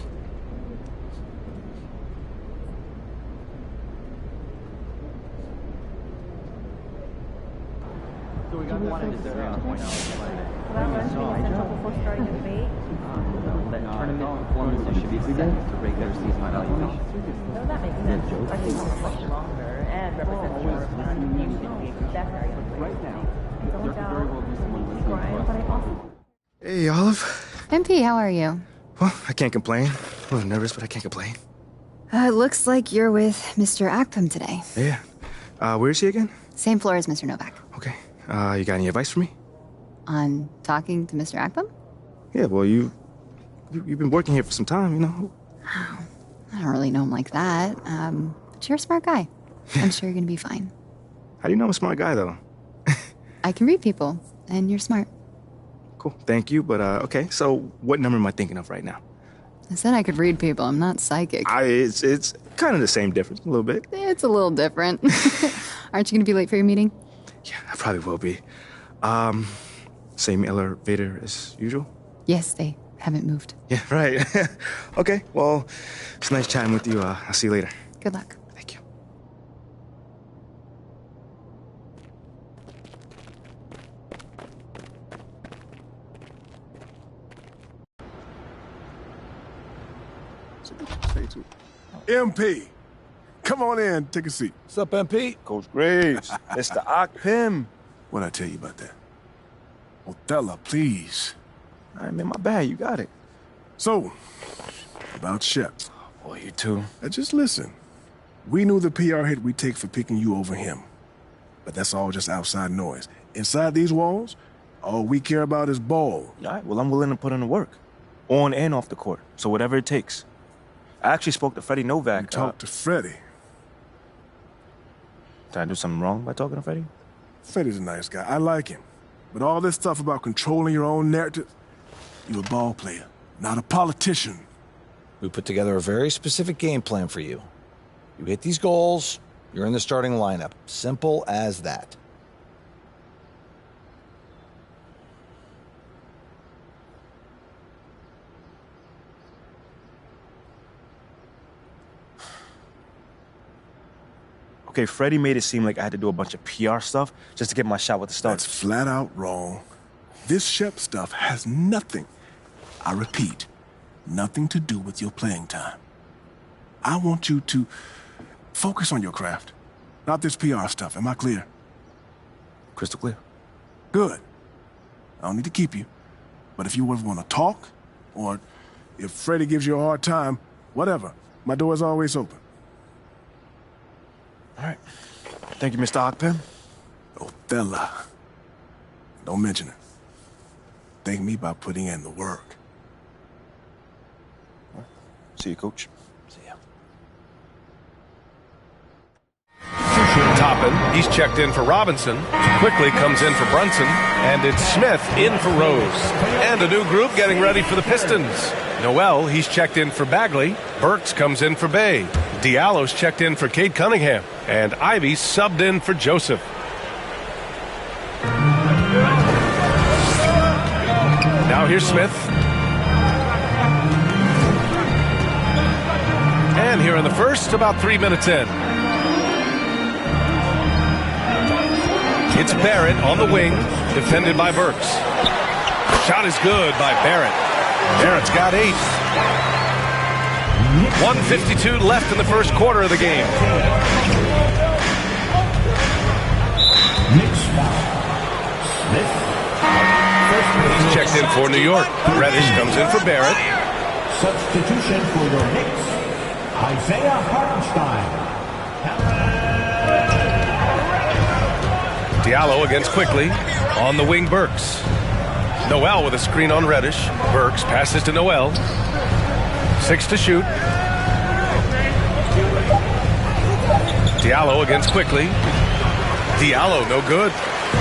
So we got one in this point out. That tournament performances should be set to regular season evaluation. No, that makes sense. I think it's much longer and represents more of an that's very right now. It's all about grind, but I also... Hey, Olive. MP, how are you? Well, I can't complain. A little nervous, but I can't complain. Looks like you're with Mr. Akpam today. Yeah. Where is he again? Same floor as Mr. Novak. Okay. You got any advice for me? On talking to Mr. Akpam? Yeah, well, you've been working here for some time, you know. Oh, I don't really know him like that. But you're a smart guy. I'm sure you're gonna be fine. How do you know I'm a smart guy, though? I can read people, and you're smart. Cool, thank you, but okay, so what number am I thinking of right now? I said I could read people. I'm not psychic. It's kind of the same difference, a little bit. It's a little different. Aren't you gonna be late for your meeting? Yeah, I probably will be. Same elevator as usual? Yes, they haven't moved. Yeah, right. Okay, well, it's nice chatting with you. I'll see you later. Good luck. Thank you. MP, come on in, take a seat. What's up, MP? Coach Graves, Mr. Akpam. What'd I tell you about that? Othello, please. All right, man, my bad. You got it. So, about Shep. Oh, boy, you too. Now just listen. We knew the PR hit we'd take for picking you over him. But that's all just outside noise. Inside these walls, all we care about is ball. All right, well, I'm willing to put in the work. On and off the court. So whatever it takes. I actually spoke to Freddie Novak. You talked to Freddie? Did I do something wrong by talking to Freddie? Freddie's a nice guy. I like him. But all this stuff about controlling your own narrative, you're a ball player, not a politician. We put together a very specific game plan for you. You hit these goals, you're in the starting lineup. Simple as that. Okay, Freddie made it seem like I had to do a bunch of PR stuff just to get my shot with the Stars. That's flat out wrong. This Shep stuff has nothing, I repeat, nothing to do with your playing time. I want you to focus on your craft, not this PR stuff. Am I clear? Crystal clear. Good. I don't need to keep you. But if you ever want to talk, or if Freddie gives you a hard time, whatever, my door is always open. All right. Thank you, Mr. Ogpen. Oh, fella. Don't mention it. Thank me by putting in the work. See you, Coach. See ya. Toppin, he's checked in for Robinson. Quickly comes in for Brunson. And it's Smith in for Rose. And a new group getting ready for the Pistons. Noel, he's checked in for Bagley. Burks comes in for Bay. Diallo's checked in for Cade Cunningham. And Ivy subbed in for Joseph. Now here's Smith. And here in the first, about 3 minutes in. It's Barrett on the wing, defended by Burks. Shot is good by Barrett. Barrett's got 8. 1:52 left in the first quarter of the game. He's checked in for New York. Reddish comes in for Barrett. Substitution for your Knicks, Isaiah Hartenstein. Diallo against Quickly. On the wing, Burks. Noel with a screen on Reddish. Burks passes to Noel. 6 to shoot. Diallo against Quickly. Diallo, no good.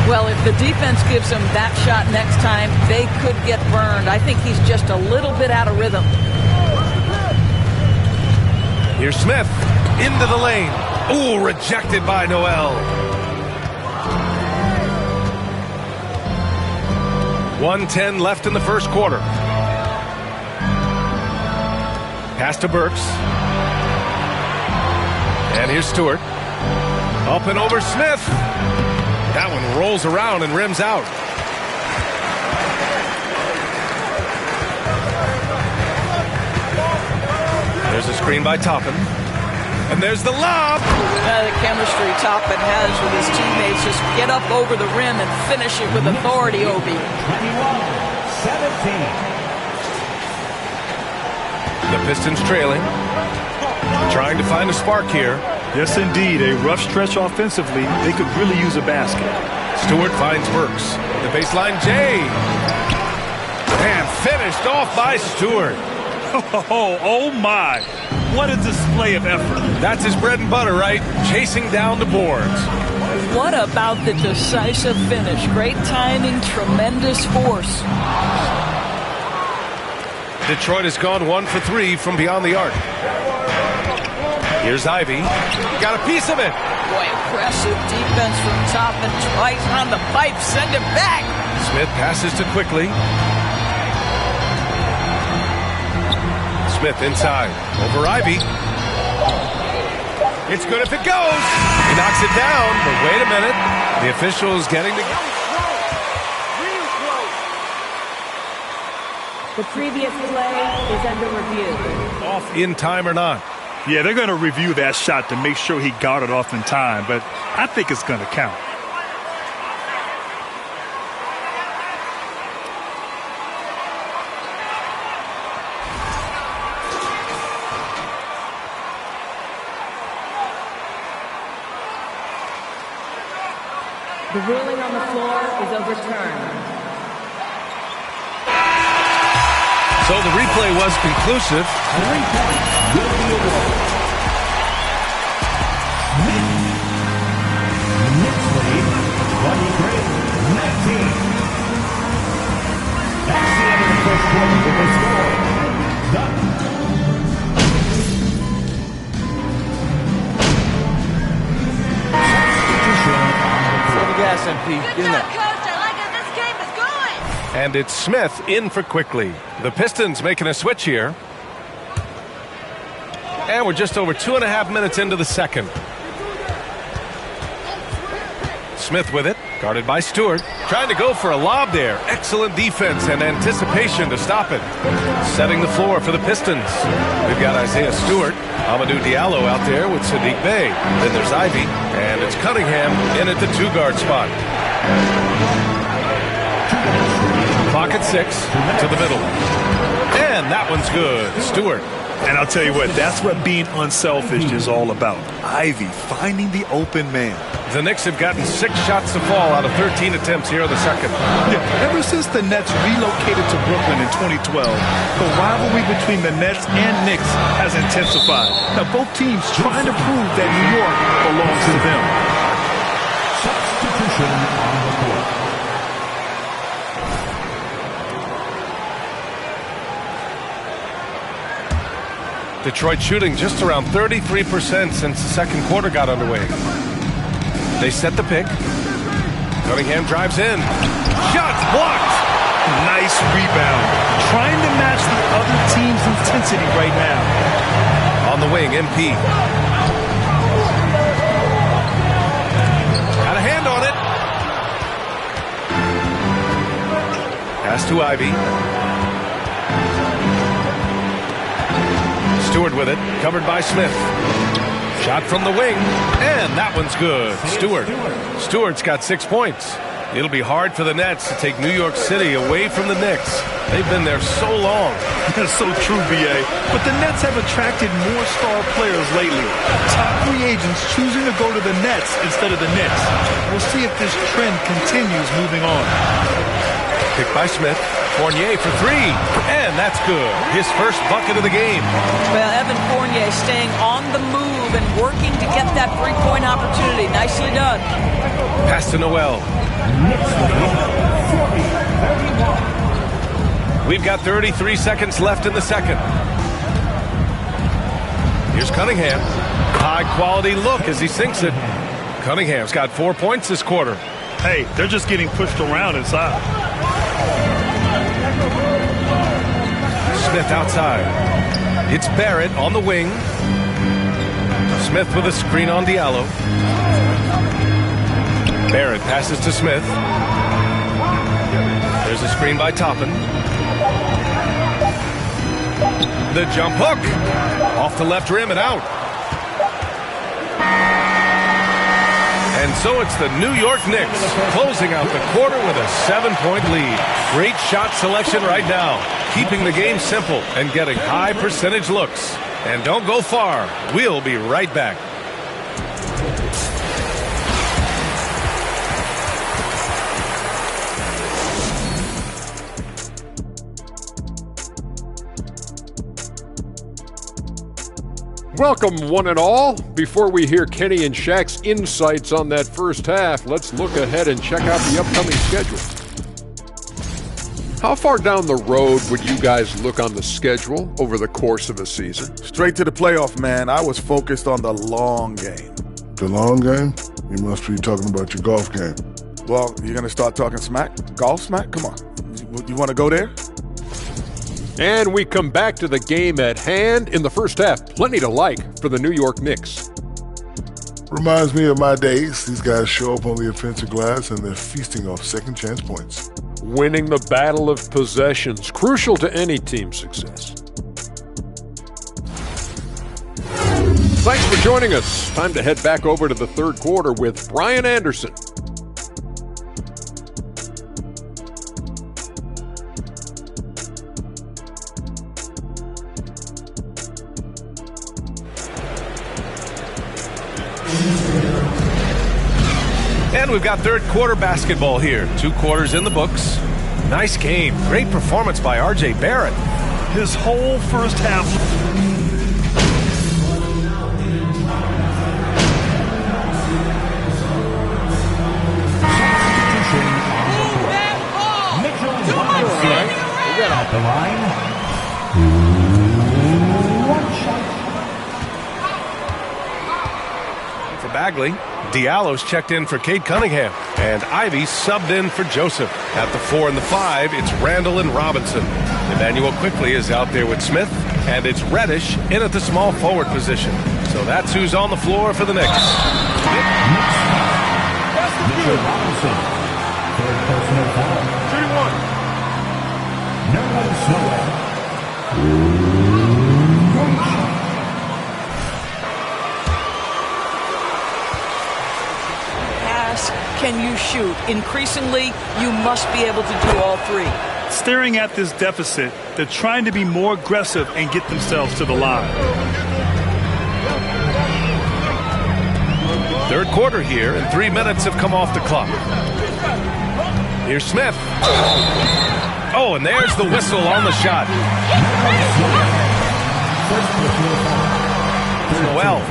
Well, if the defense gives him that shot next time, they could get burned. I think he's just a little bit out of rhythm. Here's Smith into the lane. Ooh, rejected by Noel. 1:10 left in the first quarter. Pass to Burks. And here's Stewart. Up and over Smith. That one rolls around and rims out. There's a screen by Toppin. And there's the lob. The chemistry Toppin has with his teammates. Just get up over the rim and finish it with authority, Obi. 21-17. The Pistons trailing. Trying to find a spark here. Yes, indeed. A rough stretch offensively. They could really use a basket. Stewart finds Burks. The baseline, Jay. And finished off by Stewart. Oh my. What a display of effort. That's his bread and butter, right? Chasing down the boards. What about the decisive finish? Great timing, tremendous force. Detroit has gone 1 for 3 from beyond the arc. Here's Ivy. Got a piece of it. Boy, impressive defense from Toppin. Twice on the pipe. Send it back. Smith passes to Quickly. Smith inside. Over Ivy. It's good if it goes. He knocks it down, but wait a minute. The official's getting to go. The previous play is under review. Off in time or not? Yeah, they're going to review that shot to make sure he got it off in time, but I think it's going to count. The ruling on the floor is overturned. So the replay was conclusive. Gas, MP. Get in there. And it's Smith in for Quickly. The Pistons making a switch here. And we're just over 2.5 minutes into the second. Smith with it, guarded by Stewart. Trying to go for a lob there. Excellent defense and anticipation to stop it. Setting the floor for the Pistons. We've got Isaiah Stewart, Amadou Diallo out there with Sadiq Bey. Then there's Ivy, and it's Cunningham in at the 2-guard spot. Clock at 6 to the middle. And that one's good. Stewart. And I'll tell you what, that's what being unselfish is all about. Ivy finding the open man. The Knicks have gotten 6 shots to fall out of 13 attempts here in the second. Yeah, ever since the Nets relocated to Brooklyn in 2012, the rivalry between the Nets and Knicks has intensified. Now, both teams trying to prove that New York belongs to them. Substitution on the court. Detroit shooting just around 33% since the second quarter got underway. They set the pick. Cunningham drives in. Shots blocked. Nice rebound. Trying to match the other team's intensity right now. On the wing, MP. Got a hand on it. Pass to Ivy. Stewart with it, covered by Smith. Shot from the wing, and that one's good. Stewart's got 6 points. It'll be hard for the Nets to take New York City away from the Knicks. They've been there so long. That's so true, B.A. But the Nets have attracted more star players lately. Top free agents choosing to go to the Nets instead of the Knicks. We'll see if this trend continues moving on. Picked by Smith. Fournier for 3, and that's good. His first bucket of the game. Well, Evan Fournier staying on the move and working to get that three-point opportunity. Nicely done. Pass to Noel. We've got 33 seconds left in the second. Here's Cunningham. High-quality look as he sinks it. Cunningham's got 4 points this quarter. Hey, they're just getting pushed around inside. Smith outside. It's Barrett on the wing. Smith with a screen on Diallo. Barrett passes to Smith. There's a screen by Toppin. The jump hook. Off the left rim and out. And so it's the New York Knicks closing out the quarter with a 7-point lead. Great shot selection right now, keeping the game simple and getting high percentage looks. And don't go far. We'll be right back. Welcome, one and all. Before we hear Kenny and Shaq's insights on that first half, let's look ahead and check out the upcoming schedule. How far down the road would you guys look on the schedule over the course of a season? Straight to the playoff, man. I was focused on the long game. The long game? You must be talking about your golf game. Well, you're going to start talking smack? Golf smack? Come on. You want to go there? And we come back to the game at hand. In the first half, plenty to like for the New York Knicks. Reminds me of my days. These guys show up on the offensive glass and they're feasting off second chance points. Winning the battle of possessions, crucial to any team's success. Thanks for joining us. Time to head back over to the third quarter with Brian Anderson. And we've got third quarter basketball here. 2 quarters in the books. Nice game. Great performance by R.J. Barrett. His whole first half. At the line. 1 shot. For Bagley, Diallo's checked in for Cade Cunningham. And Ivy subbed in for Joseph. At the 4 and the 5, it's Randall and Robinson. Emmanuel Quickley is out there with Smith. And it's Reddish in at the small forward position. So that's who's on the floor for the Knicks. Mitchell Robinson. Third personal foul. 31. Nerlens Noel. Pass, can you shoot? Increasingly, you must be able to do all 3. Staring at this deficit, they're trying to be more aggressive and get themselves to the line. Third quarter here, and 3 minutes have come off the clock. Here's Smith. Oh, and there's the whistle on the shot. Noel.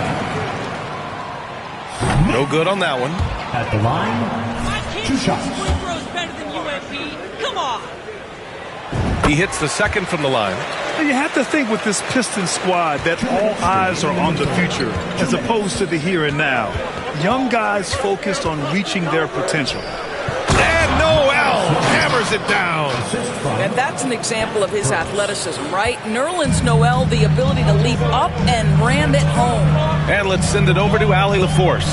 No good on that one. At the line, 2 shots. Come on. He hits the second from the line. You have to think with this Pistons squad that all eyes are on the future as opposed to the here and now. Young guys focused on reaching their potential. And Noel hammers it down. And that's an example of his athleticism, right? Nerlens Noel, the ability to leap up and ram it home. And let's send it over to Allie LaForce.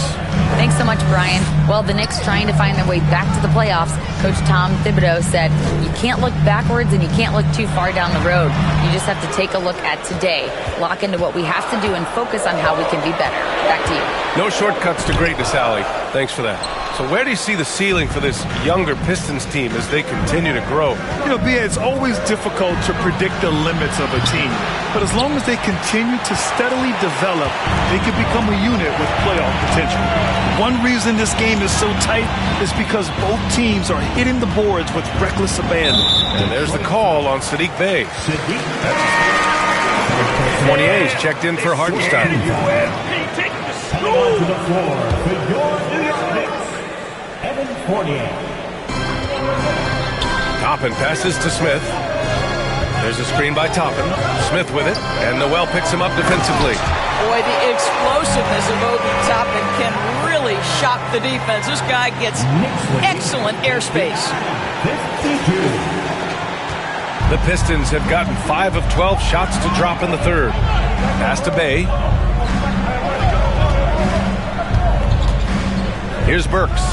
Thanks so much, Brian. Well, the Knicks trying to find their way back to the playoffs. Coach Tom Thibodeau said, you can't look backwards and you can't look too far down the road. You just have to take a look at today, lock into what we have to do, and focus on how we can be better. Back to you. No shortcuts to greatness, Allie. Thanks for that. So where do you see the ceiling for this younger Pistons team as they continue to grow? You know, B.A., it's always difficult to predict the limits of a team. But as long as they continue to steadily develop, they can become a unit with playoff potential. One reason this game is so tight is because both teams are hitting the boards with reckless abandon. And there's the call on Sadiq Bey. 28's checked in for Hartenstein. To the floor for your New York Knicks, Evan Fournier. Toppin passes to Smith. There's a screen by Toppin. Smith with it, and Noel picks him up defensively. Boy, the explosiveness of Obi Toppin can really shock the defense. This guy gets excellent airspace. The Pistons have gotten 5 of 12 shots to drop in the third. Pass to Bey. Here's Burks.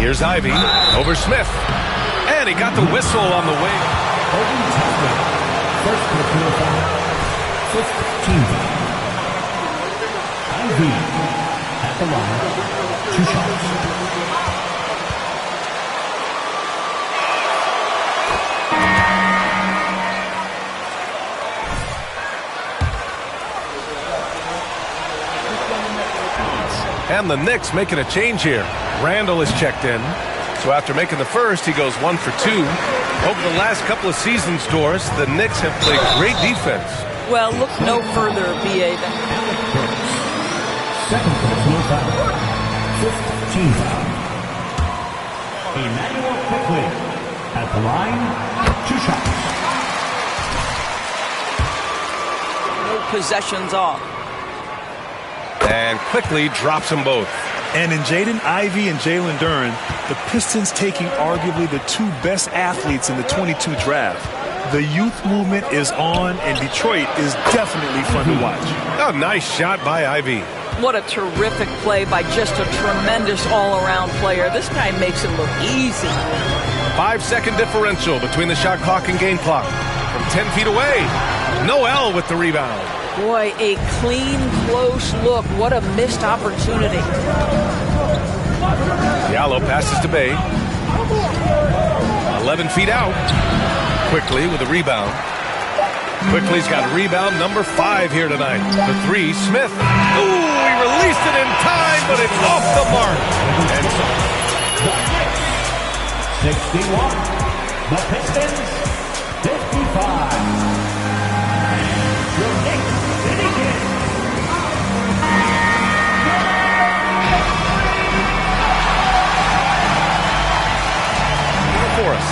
Here's Ivy over Smith. And he got the whistle on the way. First personal foul. 15. Ivy at the line. 2 shots. And the Knicks making a change here. Randall is checked in. So after making the first, he goes 1 for 2. Over the last couple of seasons, Doris, the Knicks have played great defense. Well, look no further, B.A. than... Second personal foul. 15 foul. Emmanuel Quickley at the line. 2 shots. No possessions off. And Quickley drops them both. And in Jaden Ivey and Jalen Duren, the Pistons taking arguably the 2 best athletes in the 22 draft. The youth movement is on, and Detroit is definitely fun to watch. Oh, nice shot by Ivy. What a terrific play by just a tremendous all-around player. This guy makes it look easy. 5-second differential between the shot clock and game clock. From 10 feet away, Noel with the rebound. Boy, a clean, close look. What a missed opportunity. Diallo passes to Bey. 11 feet out. Quickly with a rebound. Quickly's got rebound number 5 here tonight. The 3, Smith. Ooh, he released it in time, but it's off the mark. And so 61. The Pistons, 55. Your Knicks, Finnegan. for us.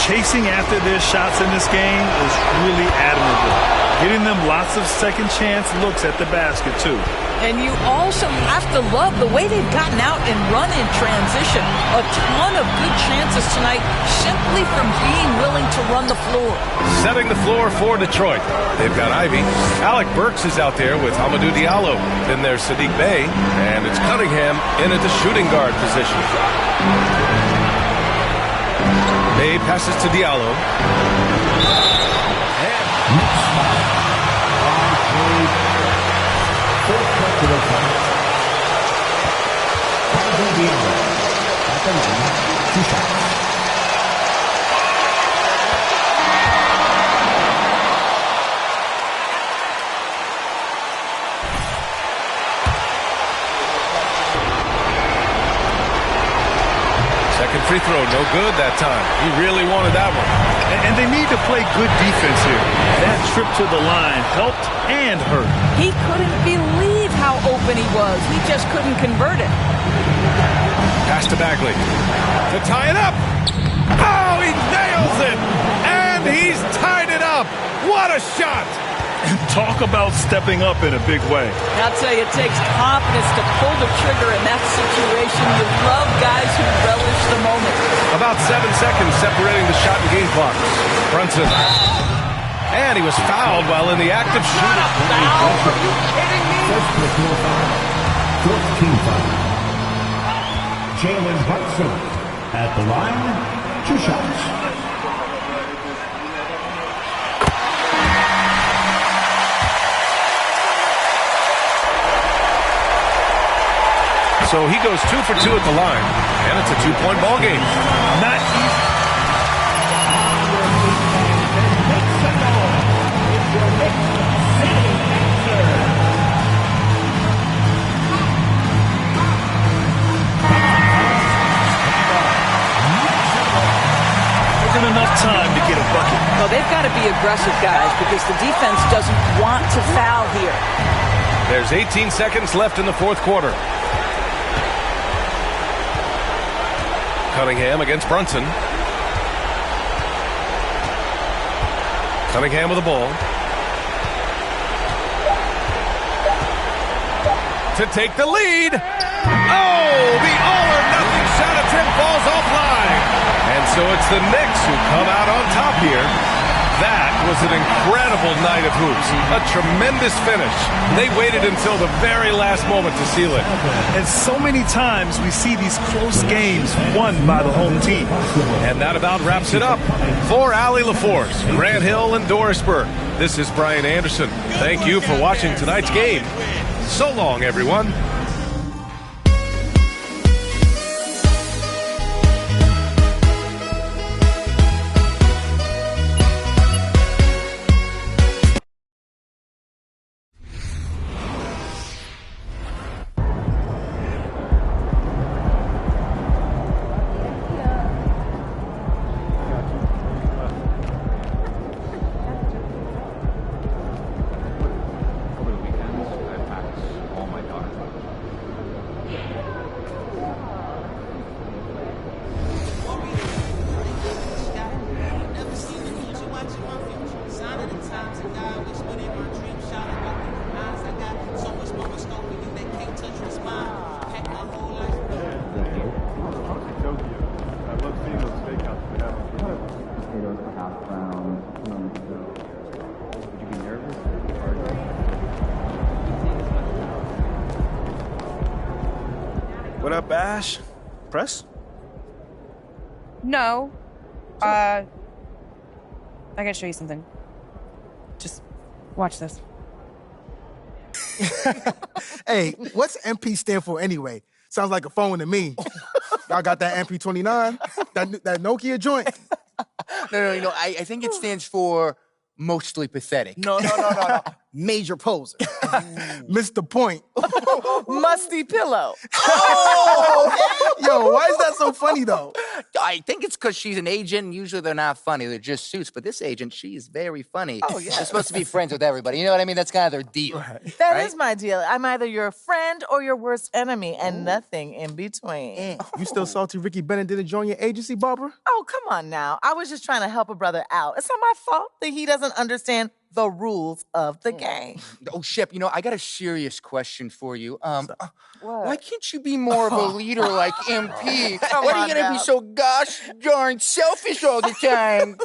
Chasing after their shots in this game is really admirable. Getting them lots of second chance looks at the basket, too. And you also have to love the way they've gotten out and run in transition. A ton of good chances tonight simply from being willing to run the floor. Setting the floor for Detroit. They've got Ivy. Alec Burks is out there with Hamidou Diallo. Then there's Sadiq Bey. And it's Cunningham in at the shooting guard position. Bey passes to Diallo. Second free throw, no good that time. He really wanted that one. And they need to play good defense here. That trip to the line helped and hurt. He couldn't believe how open he was. He just couldn't convert it. Pass to Bagley. To tie it up. Oh, he nails it. And he's tied it up. What a shot. And talk about stepping up in a big way. I'll tell you, it takes confidence to pull the trigger in that situation. You love guys who relish the moment. About 7 seconds separating the shot and game clock. Brunson. And he was fouled while in the act of shooting. Foul? Are you kidding me? First personal foul. First team foul. Jalen Brunson at the line. 2 shots. So he goes 2 for 2 at the line, and it's a 2-point ball game. Not easy. Wasn't enough time to get a bucket. Well, they've got to be aggressive, guys, because the defense doesn't want to foul here. There's 18 seconds left in the fourth quarter. Cunningham against Brunson. Cunningham with the ball. To take the lead. Oh, the all-or-nothing shot attempt falls offline. And so it's the Knicks who come out on top here. That was an incredible night of hoops. A tremendous finish. They waited until the very last moment to seal it. And so many times we see these close games won by the home team. And that about wraps it up. For Allie LaForce, Grant Hill, and Dorisburg, this is Brian Anderson. Thank you for watching tonight's game. So long, everyone. What up, Ash? Press? No. I gotta show you something. Watch this. Hey, what's MP stand for anyway? Sounds like a phone to me. Y'all got that MP29? That Nokia joint? No. I think it stands for mostly pathetic. No. Major poser. Missed the point. Musty pillow. Yo, why is that so funny though? I think it's because she's an agent, and usually they're not funny. They're just suits. But this agent, she's very funny. Oh, yeah. They're supposed to be friends with everybody. You know what I mean? That's kind of their deal. That is my deal. I'm either your friend or your worst enemy, and nothing in between. You still salty Ricky Bennett didn't join your agency, Barbara? Oh, come on now. I was just trying to help a brother out. It's not my fault that he doesn't understand the rules of the game. Oh, Shep, I got a serious question for you. Why can't you be more of a leader like MP? Why are you going to be so gosh darn selfish all the time?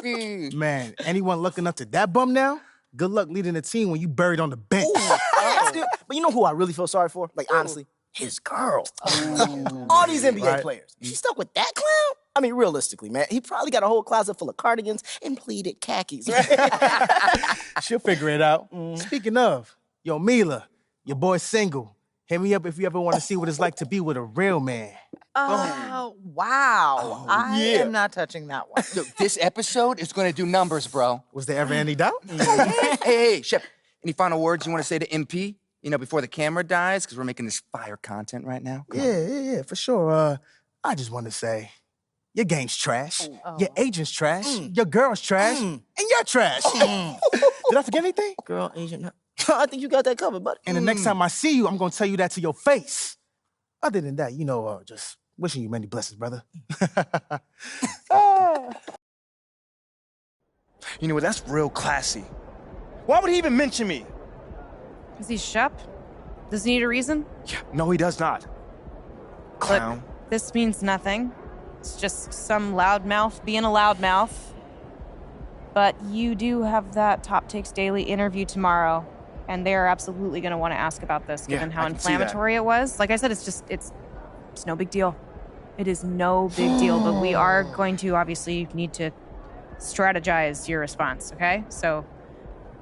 Man, anyone looking up to that bum now? Good luck leading the team when you buried on the bench. But you know who I really feel sorry for? Like, honestly? His girl. All these NBA players. She's stuck with that clown? I mean, realistically, man, he probably got a whole closet full of cardigans and pleated khakis. She'll figure it out. Speaking of, yo, Mila, your boy's single. Hit me up if you ever want to see what it's like to be with a real man. Oh, wow. I am not touching that one. So this episode is going to do numbers, bro. Was there ever any doubt? Hey, Shep, any final words you want to say to MP? Before the camera dies, because we're making this fire content right now. Yeah, for sure. I just want to say, your game's trash. Your agent's trash. Your girl's trash. And you're trash. Did I forget anything? Girl, agent. I think you got that covered, buddy. And the next time I see you, I'm going to tell you that to your face. Other than that, just wishing you many blessings, brother. You know what? That's real classy. Why would he even mention me? Is he Shep? Does he need a reason? Yeah, no, he does not. Clown. Look, this means nothing. It's just some loudmouth being a loudmouth. But you do have that Top Takes Daily interview tomorrow, and they're absolutely going to want to ask about this, given how inflammatory it was. Like I said, it's no big deal. It is no big deal, but we are going to obviously need to strategize your response, okay? So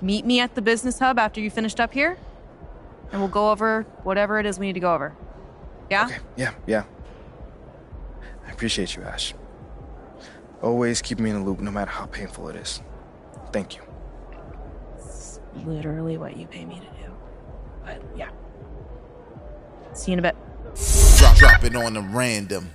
meet me at the business hub after you finished up here, and we'll go over whatever it is we need to go over. Yeah? Okay. Yeah. I appreciate you, Ash. Always keep me in the loop, no matter how painful it is. Thank you. It's literally what you pay me to do. But yeah. See you in a bit. Drop it on the random.